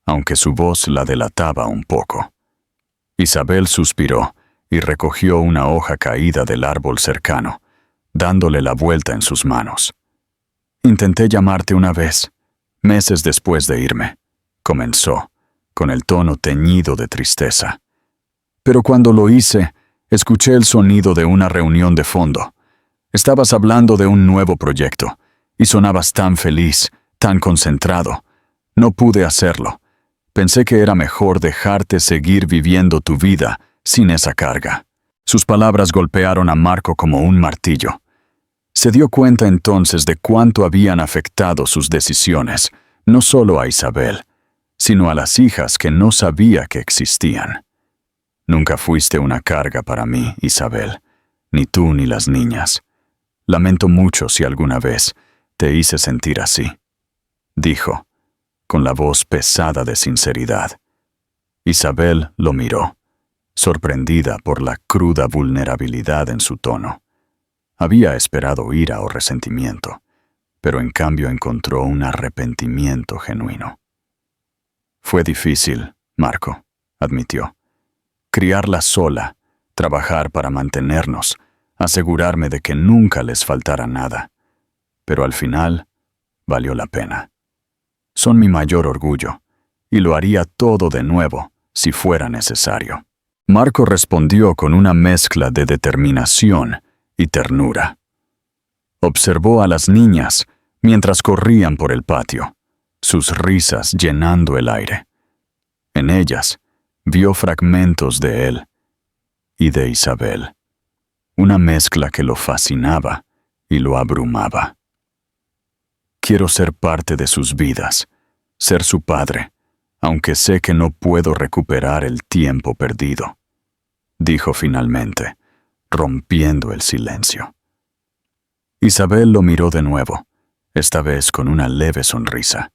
aunque su voz la delataba un poco. Isabel suspiró y recogió una hoja caída del árbol cercano, dándole la vuelta en sus manos. «Intenté llamarte una vez, meses después de irme», comenzó, con el tono teñido de tristeza. «Pero cuando lo hice, escuché el sonido de una reunión de fondo. Estabas hablando de un nuevo proyecto, y sonabas tan feliz, tan concentrado. No pude hacerlo. Pensé que era mejor dejarte seguir viviendo tu vida sin esa carga». Sus palabras golpearon a Marco como un martillo. Se dio cuenta entonces de cuánto habían afectado sus decisiones, no solo a Isabel, sino a las hijas que no sabía que existían. Nunca fuiste una carga para mí, Isabel, ni tú ni las niñas. Lamento mucho si alguna vez te hice sentir así, dijo, con la voz pesada de sinceridad. Isabel lo miró, sorprendida por la cruda vulnerabilidad en su tono. Había esperado ira o resentimiento, pero en cambio encontró un arrepentimiento genuino. Fue difícil, Marco, admitió. Criarla sola, trabajar para mantenernos, asegurarme de que nunca les faltara nada. Pero al final, valió la pena. Son mi mayor orgullo, y lo haría todo de nuevo, si fuera necesario. Marco respondió con una mezcla de determinación y ternura. Observó a las niñas mientras corrían por el patio, sus risas llenando el aire. En ellas, vio fragmentos de él y de Isabel, una mezcla que lo fascinaba y lo abrumaba. Quiero ser parte de sus vidas, ser su padre, aunque sé que no puedo recuperar el tiempo perdido, dijo finalmente, rompiendo el silencio. Isabel lo miró de nuevo, esta vez con una leve sonrisa,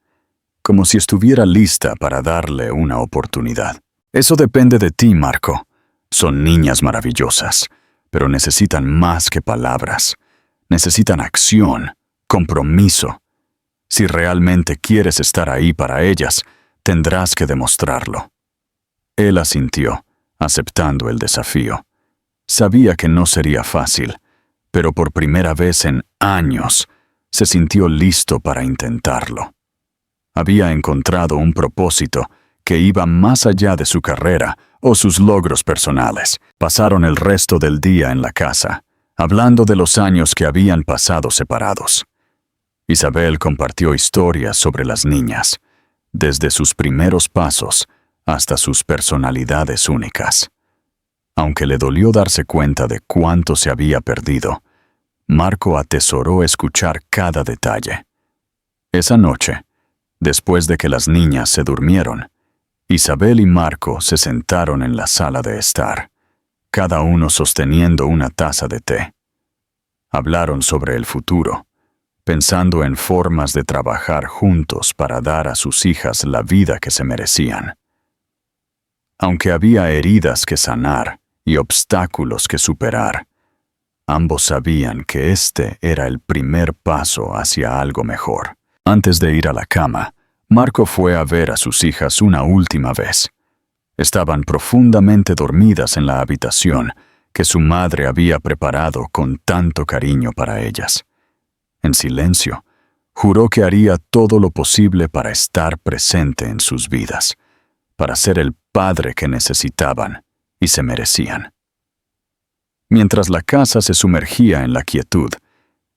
como si estuviera lista para darle una oportunidad. Eso depende de ti, Marco. Son niñas maravillosas, pero necesitan más que palabras. Necesitan acción, compromiso. Si realmente quieres estar ahí para ellas, tendrás que demostrarlo. Él asintió, aceptando el desafío. Sabía que no sería fácil, pero por primera vez en años se sintió listo para intentarlo. Había encontrado un propósito que iba más allá de su carrera o sus logros personales. Pasaron el resto del día en la casa, hablando de los años que habían pasado separados. Isabel compartió historias sobre las niñas, desde sus primeros pasos hasta sus personalidades únicas. Aunque le dolió darse cuenta de cuánto se había perdido, Marco atesoró escuchar cada detalle. Esa noche, después de que las niñas se durmieron, Isabel y Marco se sentaron en la sala de estar, cada uno sosteniendo una taza de té. Hablaron sobre el futuro, pensando en formas de trabajar juntos para dar a sus hijas la vida que se merecían. Aunque había heridas que sanar y obstáculos que superar, ambos sabían que este era el primer paso hacia algo mejor. Antes de ir a la cama, Marco fue a ver a sus hijas una última vez. Estaban profundamente dormidas en la habitación que su madre había preparado con tanto cariño para ellas. En silencio, juró que haría todo lo posible para estar presente en sus vidas, para ser el padre que necesitaban y se merecían. Mientras la casa se sumergía en la quietud,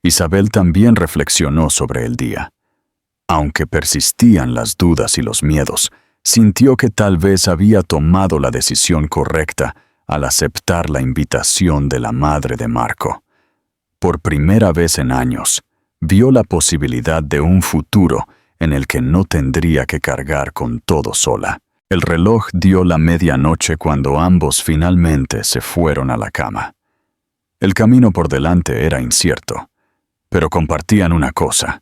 Isabel también reflexionó sobre el día. Aunque persistían las dudas y los miedos, sintió que tal vez había tomado la decisión correcta al aceptar la invitación de la madre de Marco. Por primera vez en años, vio la posibilidad de un futuro en el que no tendría que cargar con todo sola. El reloj dio la medianoche cuando ambos finalmente se fueron a la cama. El camino por delante era incierto, pero compartían una cosa: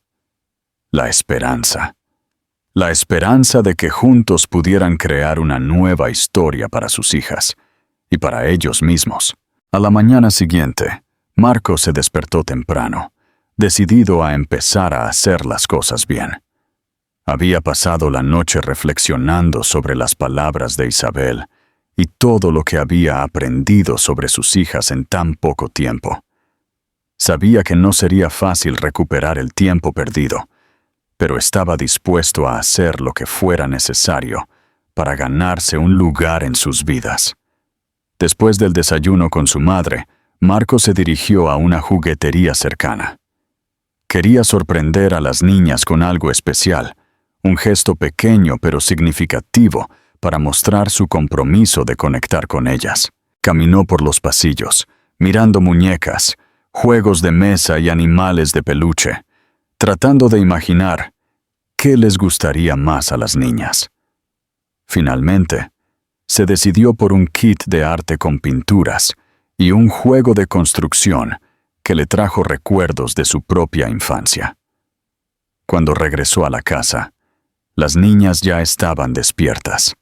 la esperanza. La esperanza de que juntos pudieran crear una nueva historia para sus hijas y para ellos mismos. A la mañana siguiente, Marco se despertó temprano, decidido a empezar a hacer las cosas bien. Había pasado la noche reflexionando sobre las palabras de Isabel y todo lo que había aprendido sobre sus hijas en tan poco tiempo. Sabía que no sería fácil recuperar el tiempo perdido, pero estaba dispuesto a hacer lo que fuera necesario para ganarse un lugar en sus vidas. Después del desayuno con su madre, Marco se dirigió a una juguetería cercana. Quería sorprender a las niñas con algo especial, un gesto pequeño pero significativo para mostrar su compromiso de conectar con ellas. Caminó por los pasillos, mirando muñecas, juegos de mesa y animales de peluche, tratando de imaginar qué les gustaría más a las niñas. Finalmente, se decidió por un kit de arte con pinturas y un juego de construcción que le trajo recuerdos de su propia infancia. Cuando regresó a la casa, las niñas ya estaban despiertas,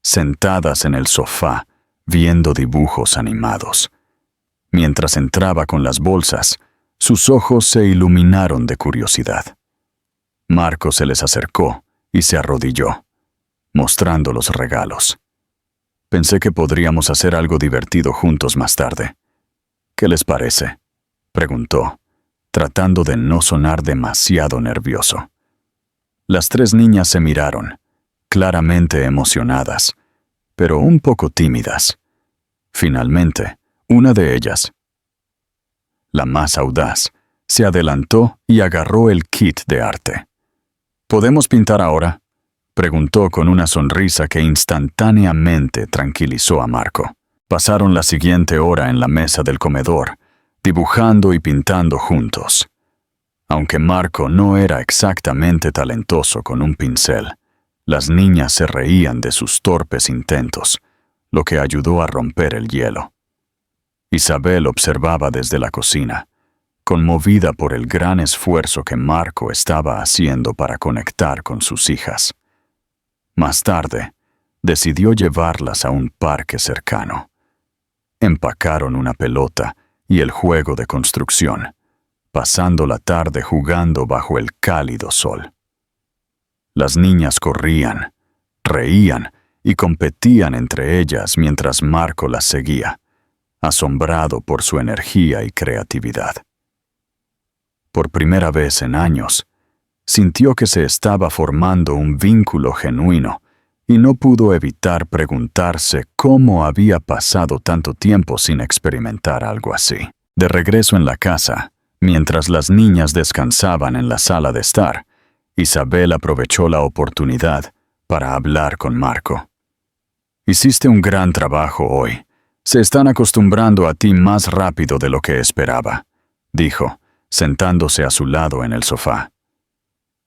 sentadas en el sofá, viendo dibujos animados. Mientras entraba con las bolsas, sus ojos se iluminaron de curiosidad. Marco se les acercó y se arrodilló, mostrando los regalos. Pensé que podríamos hacer algo divertido juntos más tarde. ¿Qué les parece?, preguntó, tratando de no sonar demasiado nervioso. Las tres niñas se miraron, claramente emocionadas, pero un poco tímidas. Finalmente, una de ellas, la más audaz, se adelantó y agarró el kit de arte. ¿Podemos pintar ahora?, preguntó con una sonrisa que instantáneamente tranquilizó a Marco. Pasaron la siguiente hora en la mesa del comedor, dibujando y pintando juntos. Aunque Marco no era exactamente talentoso con un pincel, las niñas se reían de sus torpes intentos, lo que ayudó a romper el hielo. Isabel observaba desde la cocina, conmovida por el gran esfuerzo que Marco estaba haciendo para conectar con sus hijas. Más tarde, decidió llevarlas a un parque cercano. Empacaron una pelota y el juego de construcción, pasando la tarde jugando bajo el cálido sol. Las niñas corrían, reían y competían entre ellas mientras Marco las seguía, asombrado por su energía y creatividad. Por primera vez en años, sintió que se estaba formando un vínculo genuino y no pudo evitar preguntarse cómo había pasado tanto tiempo sin experimentar algo así. De regreso en la casa, mientras las niñas descansaban en la sala de estar, Isabel aprovechó la oportunidad para hablar con Marco. «Hiciste un gran trabajo hoy. Se están acostumbrando a ti más rápido de lo que esperaba», dijo, sentándose a su lado en el sofá.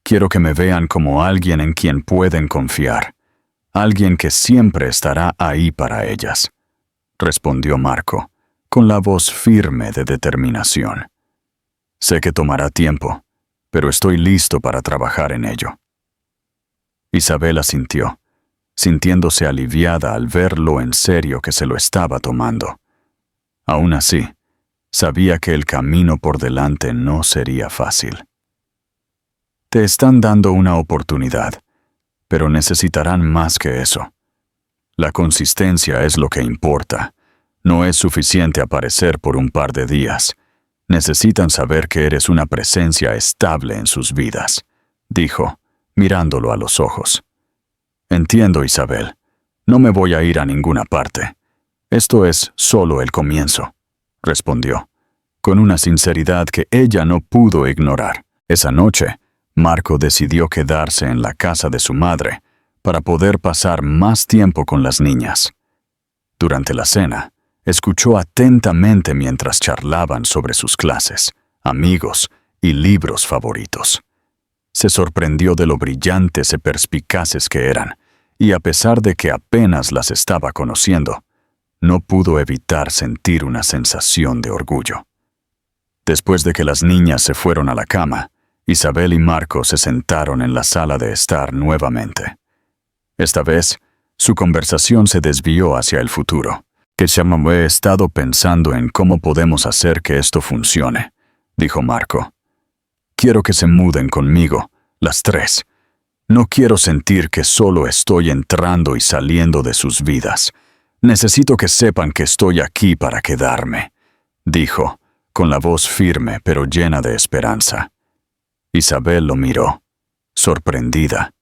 «Quiero que me vean como alguien en quien pueden confiar, alguien que siempre estará ahí para ellas», respondió Marco, con la voz firme de determinación. «Sé que tomará tiempo, pero estoy listo para trabajar en ello». Isabel asintió, sintiéndose aliviada al ver lo en serio que se lo estaba tomando. Aún así, sabía que el camino por delante no sería fácil. «Te están dando una oportunidad, pero necesitarán más que eso. La consistencia es lo que importa. No es suficiente aparecer por un par de días. Necesitan saber que eres una presencia estable en sus vidas», dijo, mirándolo a los ojos. «Entiendo, Isabel. No me voy a ir a ninguna parte. Esto es solo el comienzo», respondió, con una sinceridad que ella no pudo ignorar. Esa noche, Marco decidió quedarse en la casa de su madre para poder pasar más tiempo con las niñas. Durante la cena, escuchó atentamente mientras charlaban sobre sus clases, amigos y libros favoritos. Se sorprendió de lo brillantes y perspicaces que eran, y a pesar de que apenas las estaba conociendo, no pudo evitar sentir una sensación de orgullo. Después de que las niñas se fueron a la cama, Isabel y Marco se sentaron en la sala de estar nuevamente. Esta vez, su conversación se desvió hacia el futuro. «He estado pensando en cómo podemos hacer que esto funcione», dijo Marco. «Quiero que se muden conmigo, las tres. No quiero sentir que solo estoy entrando y saliendo de sus vidas. Necesito que sepan que estoy aquí para quedarme», dijo, con la voz firme pero llena de esperanza. Isabel lo miró, sorprendida.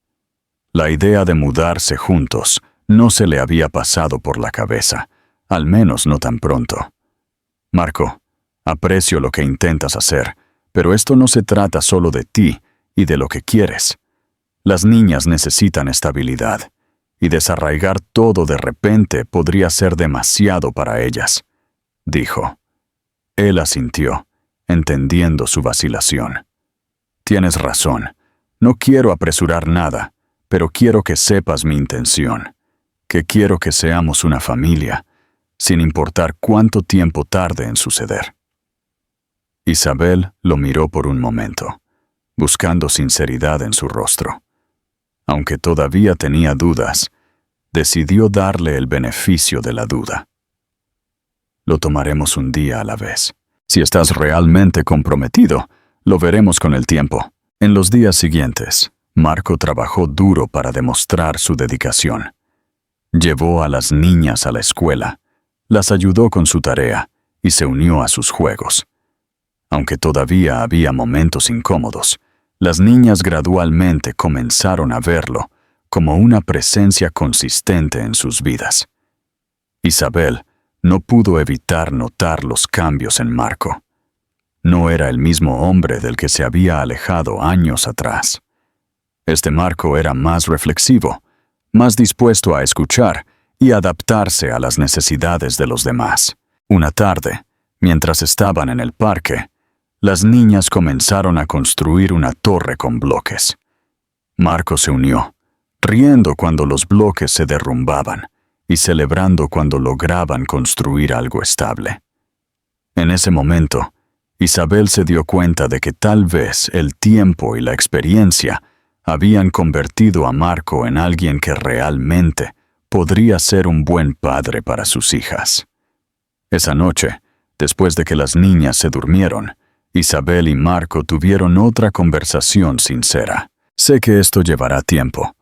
La idea de mudarse juntos no se le había pasado por la cabeza, al menos no tan pronto. «Marco, aprecio lo que intentas hacer, pero esto no se trata solo de ti y de lo que quieres. Las niñas necesitan estabilidad, y desarraigar todo de repente podría ser demasiado para ellas», dijo. Él asintió entendiendo su vacilación. Tienes razón. No quiero apresurar nada, pero quiero que sepas mi intención, que quiero que seamos una familia, sin importar cuánto tiempo tarde en suceder. Isabel lo miró por un momento, buscando sinceridad en su rostro. Aunque todavía tenía dudas, decidió darle el beneficio de la duda. Lo tomaremos un día a la vez. Si estás realmente comprometido, lo veremos con el tiempo. En los días siguientes, Marco trabajó duro para demostrar su dedicación. Llevó a las niñas a la escuela, las ayudó con su tarea y se unió a sus juegos. Aunque todavía había momentos incómodos, las niñas gradualmente comenzaron a verlo como una presencia consistente en sus vidas. Isabel no pudo evitar notar los cambios en Marco. No era el mismo hombre del que se había alejado años atrás. Este Marco era más reflexivo, más dispuesto a escuchar y adaptarse a las necesidades de los demás. Una tarde, mientras estaban en el parque, las niñas comenzaron a construir una torre con bloques. Marco se unió, riendo cuando los bloques se derrumbaban y celebrando cuando lograban construir algo estable. En ese momento, Isabel se dio cuenta de que tal vez el tiempo y la experiencia habían convertido a Marco en alguien que realmente podría ser un buen padre para sus hijas. Esa noche, después de que las niñas se durmieron, Isabel y Marco tuvieron otra conversación sincera. Sé que esto llevará tiempo,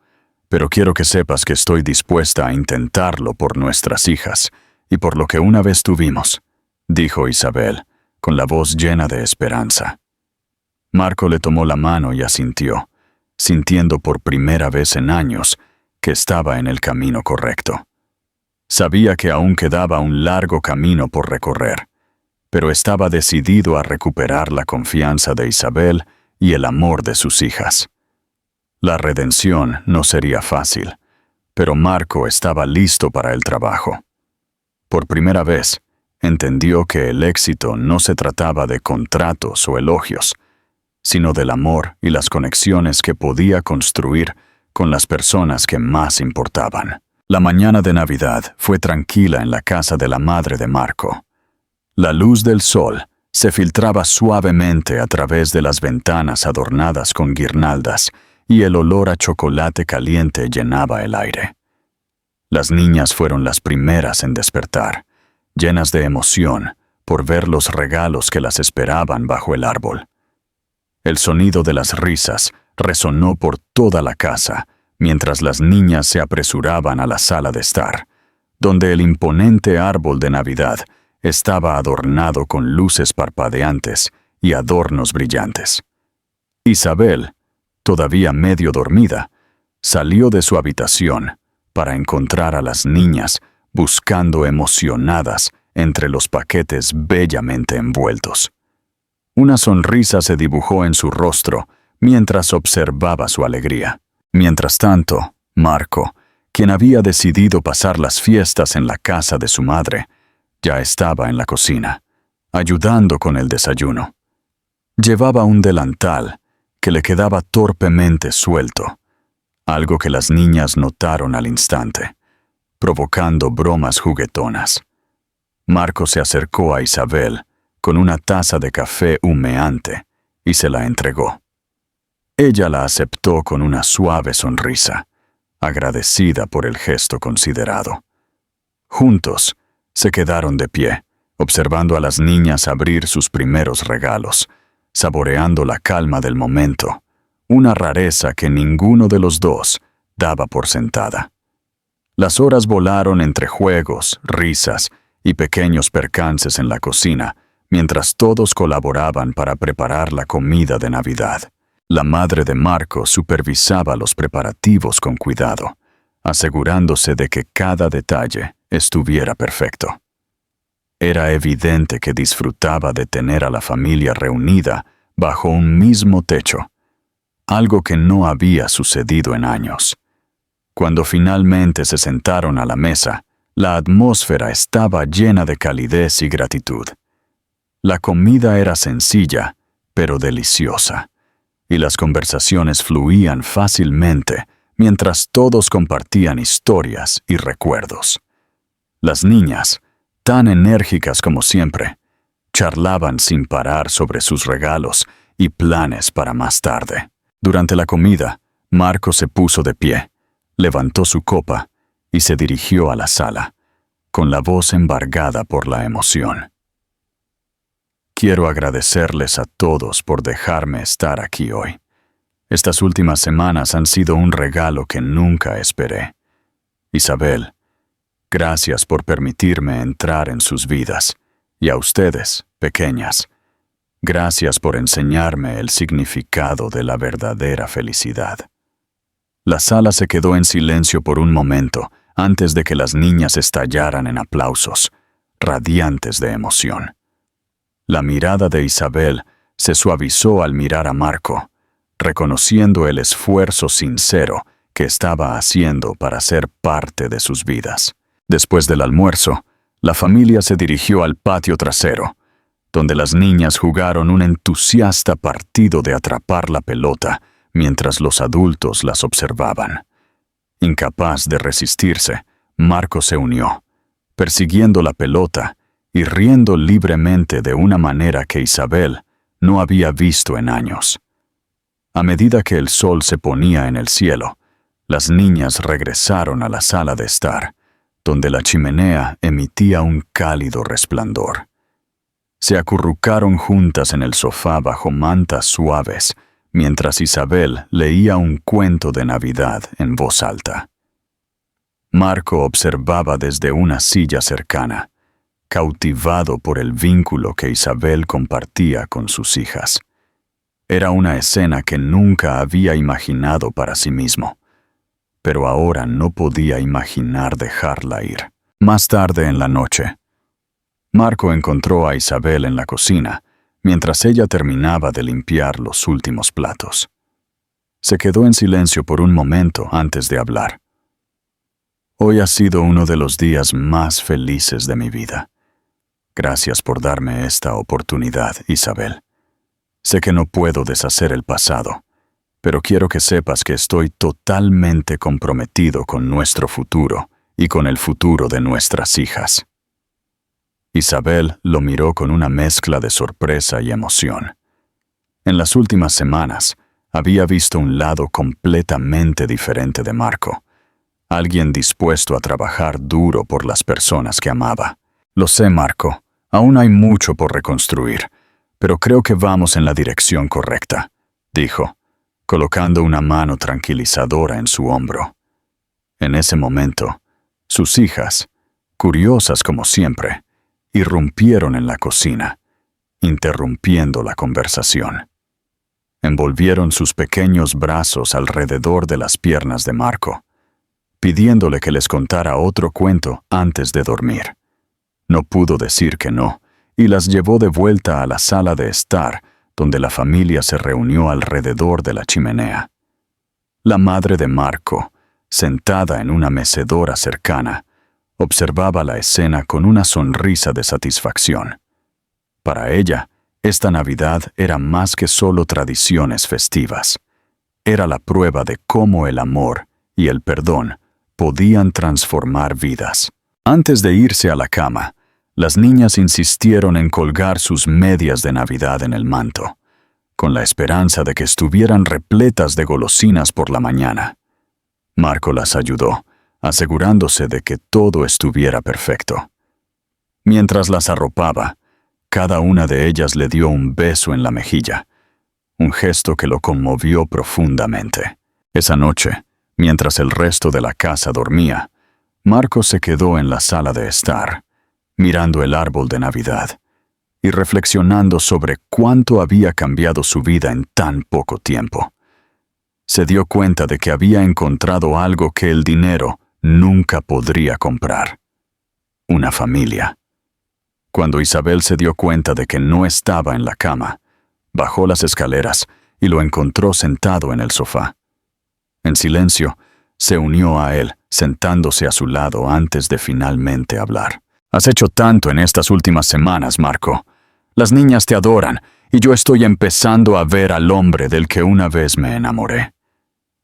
pero quiero que sepas que estoy dispuesta a intentarlo por nuestras hijas y por lo que una vez tuvimos, dijo Isabel, con la voz llena de esperanza. Marco le tomó la mano y asintió, sintiendo por primera vez en años que estaba en el camino correcto. Sabía que aún quedaba un largo camino por recorrer, pero estaba decidido a recuperar la confianza de Isabel y el amor de sus hijas. La redención no sería fácil, pero Marco estaba listo para el trabajo. Por primera vez, entendió que el éxito no se trataba de contratos o elogios, sino del amor y las conexiones que podía construir con las personas que más importaban. La mañana de Navidad fue tranquila en la casa de la madre de Marco. La luz del sol se filtraba suavemente a través de las ventanas adornadas con guirnaldas y el olor a chocolate caliente llenaba el aire. Las niñas fueron las primeras en despertar, llenas de emoción por ver los regalos que las esperaban bajo el árbol. El sonido de las risas resonó por toda la casa mientras las niñas se apresuraban a la sala de estar, donde el imponente árbol de Navidad estaba adornado con luces parpadeantes y adornos brillantes. Isabel, todavía medio dormida, salió de su habitación para encontrar a las niñas buscando emocionadas entre los paquetes bellamente envueltos. Una sonrisa se dibujó en su rostro mientras observaba su alegría. Mientras tanto, Marco, quien había decidido pasar las fiestas en la casa de su madre, ya estaba en la cocina, ayudando con el desayuno. Llevaba un delantal que le quedaba torpemente suelto, algo que las niñas notaron al instante, provocando bromas juguetonas. Marco se acercó a Isabel con una taza de café humeante y se la entregó. Ella la aceptó con una suave sonrisa, agradecida por el gesto considerado. Juntos, se quedaron de pie, observando a las niñas abrir sus primeros regalos, saboreando la calma del momento, una rareza que ninguno de los dos daba por sentada. Las horas volaron entre juegos, risas y pequeños percances en la cocina, mientras todos colaboraban para preparar la comida de Navidad. La madre de Marco supervisaba los preparativos con cuidado, asegurándose de que cada detalle estuviera perfecto. Era evidente que disfrutaba de tener a la familia reunida bajo un mismo techo, algo que no había sucedido en años. Cuando finalmente se sentaron a la mesa, la atmósfera estaba llena de calidez y gratitud. La comida era sencilla, pero deliciosa, y las conversaciones fluían fácilmente mientras todos compartían historias y recuerdos. Las niñas, tan enérgicas como siempre, charlaban sin parar sobre sus regalos y planes para más tarde. Durante la comida, Marco se puso de pie, levantó su copa y se dirigió a la sala, con la voz embargada por la emoción. Quiero agradecerles a todos por dejarme estar aquí hoy. Estas últimas semanas han sido un regalo que nunca esperé. Isabel, gracias por permitirme entrar en sus vidas, y a ustedes, pequeñas, gracias por enseñarme el significado de la verdadera felicidad. La sala se quedó en silencio por un momento antes de que las niñas estallaran en aplausos, radiantes de emoción. La mirada de Isabel se suavizó al mirar a Marco, reconociendo el esfuerzo sincero que estaba haciendo para ser parte de sus vidas. Después del almuerzo, la familia se dirigió al patio trasero, donde las niñas jugaron un entusiasta partido de atrapar la pelota mientras los adultos las observaban. Incapaz de resistirse, Marco se unió, persiguiendo la pelota y riendo libremente de una manera que Isabel no había visto en años. A medida que el sol se ponía en el cielo, las niñas regresaron a la sala de estar, donde la chimenea emitía un cálido resplandor. Se acurrucaron juntas en el sofá bajo mantas suaves, mientras Isabel leía un cuento de Navidad en voz alta. Marco observaba desde una silla cercana, cautivado por el vínculo que Isabel compartía con sus hijas. Era una escena que nunca había imaginado para sí mismo, pero ahora no podía imaginar dejarla ir. Más tarde en la noche, Marco encontró a Isabel en la cocina, mientras ella terminaba de limpiar los últimos platos. Se quedó en silencio por un momento antes de hablar. Hoy ha sido uno de los días más felices de mi vida. Gracias por darme esta oportunidad, Isabel. Sé que no puedo deshacer el pasado, pero quiero que sepas que estoy totalmente comprometido con nuestro futuro y con el futuro de nuestras hijas. Isabel lo miró con una mezcla de sorpresa y emoción. En las últimas semanas, había visto un lado completamente diferente de Marco, alguien dispuesto a trabajar duro por las personas que amaba. Lo sé, Marco, aún hay mucho por reconstruir, pero creo que vamos en la dirección correcta, dijo, colocando una mano tranquilizadora en su hombro. En ese momento, sus hijas, curiosas como siempre, irrumpieron en la cocina, interrumpiendo la conversación. Envolvieron sus pequeños brazos alrededor de las piernas de Marco, pidiéndole que les contara otro cuento antes de dormir. No pudo decir que no, y las llevó de vuelta a la sala de estar, donde la familia se reunió alrededor de la chimenea. La madre de Marco, sentada en una mecedora cercana, observaba la escena con una sonrisa de satisfacción. Para ella, esta Navidad era más que solo tradiciones festivas. Era la prueba de cómo el amor y el perdón podían transformar vidas. Antes de irse a la cama, las niñas insistieron en colgar sus medias de Navidad en el manto, con la esperanza de que estuvieran repletas de golosinas por la mañana. Marco las ayudó, asegurándose de que todo estuviera perfecto. Mientras las arropaba, cada una de ellas le dio un beso en la mejilla, un gesto que lo conmovió profundamente. Esa noche, mientras el resto de la casa dormía, Marco se quedó en la sala de estar, mirando el árbol de Navidad y reflexionando sobre cuánto había cambiado su vida en tan poco tiempo. Se dio cuenta de que había encontrado algo que el dinero nunca podría comprar: una familia. Cuando Isabel se dio cuenta de que no estaba en la cama, bajó las escaleras y lo encontró sentado en el sofá. En silencio, se unió a él, sentándose a su lado antes de finalmente hablar. Has hecho tanto en estas últimas semanas, Marco. Las niñas te adoran, y yo estoy empezando a ver al hombre del que una vez me enamoré.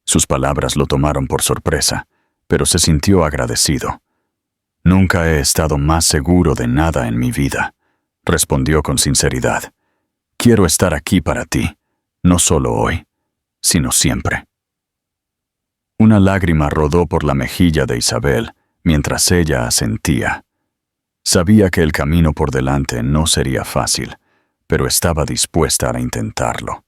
Sus palabras lo tomaron por sorpresa, pero se sintió agradecido. Nunca he estado más seguro de nada en mi vida, respondió con sinceridad. Quiero estar aquí para ti, no solo hoy, sino siempre. Una lágrima rodó por la mejilla de Isabel mientras ella asentía. Sabía que el camino por delante no sería fácil, pero estaba dispuesta a intentarlo.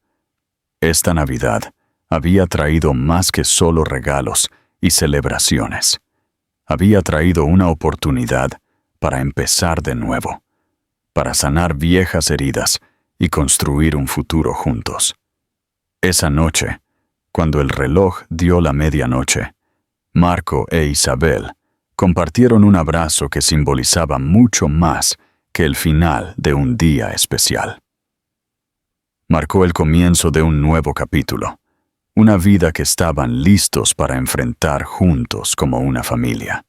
Esta Navidad había traído más que solo regalos y celebraciones. Había traído una oportunidad para empezar de nuevo, para sanar viejas heridas y construir un futuro juntos. Esa noche, cuando el reloj dio la medianoche, Marco e Isabel compartieron un abrazo que simbolizaba mucho más que el final de un día especial. Marcó el comienzo de un nuevo capítulo, una vida que estaban listos para enfrentar juntos como una familia.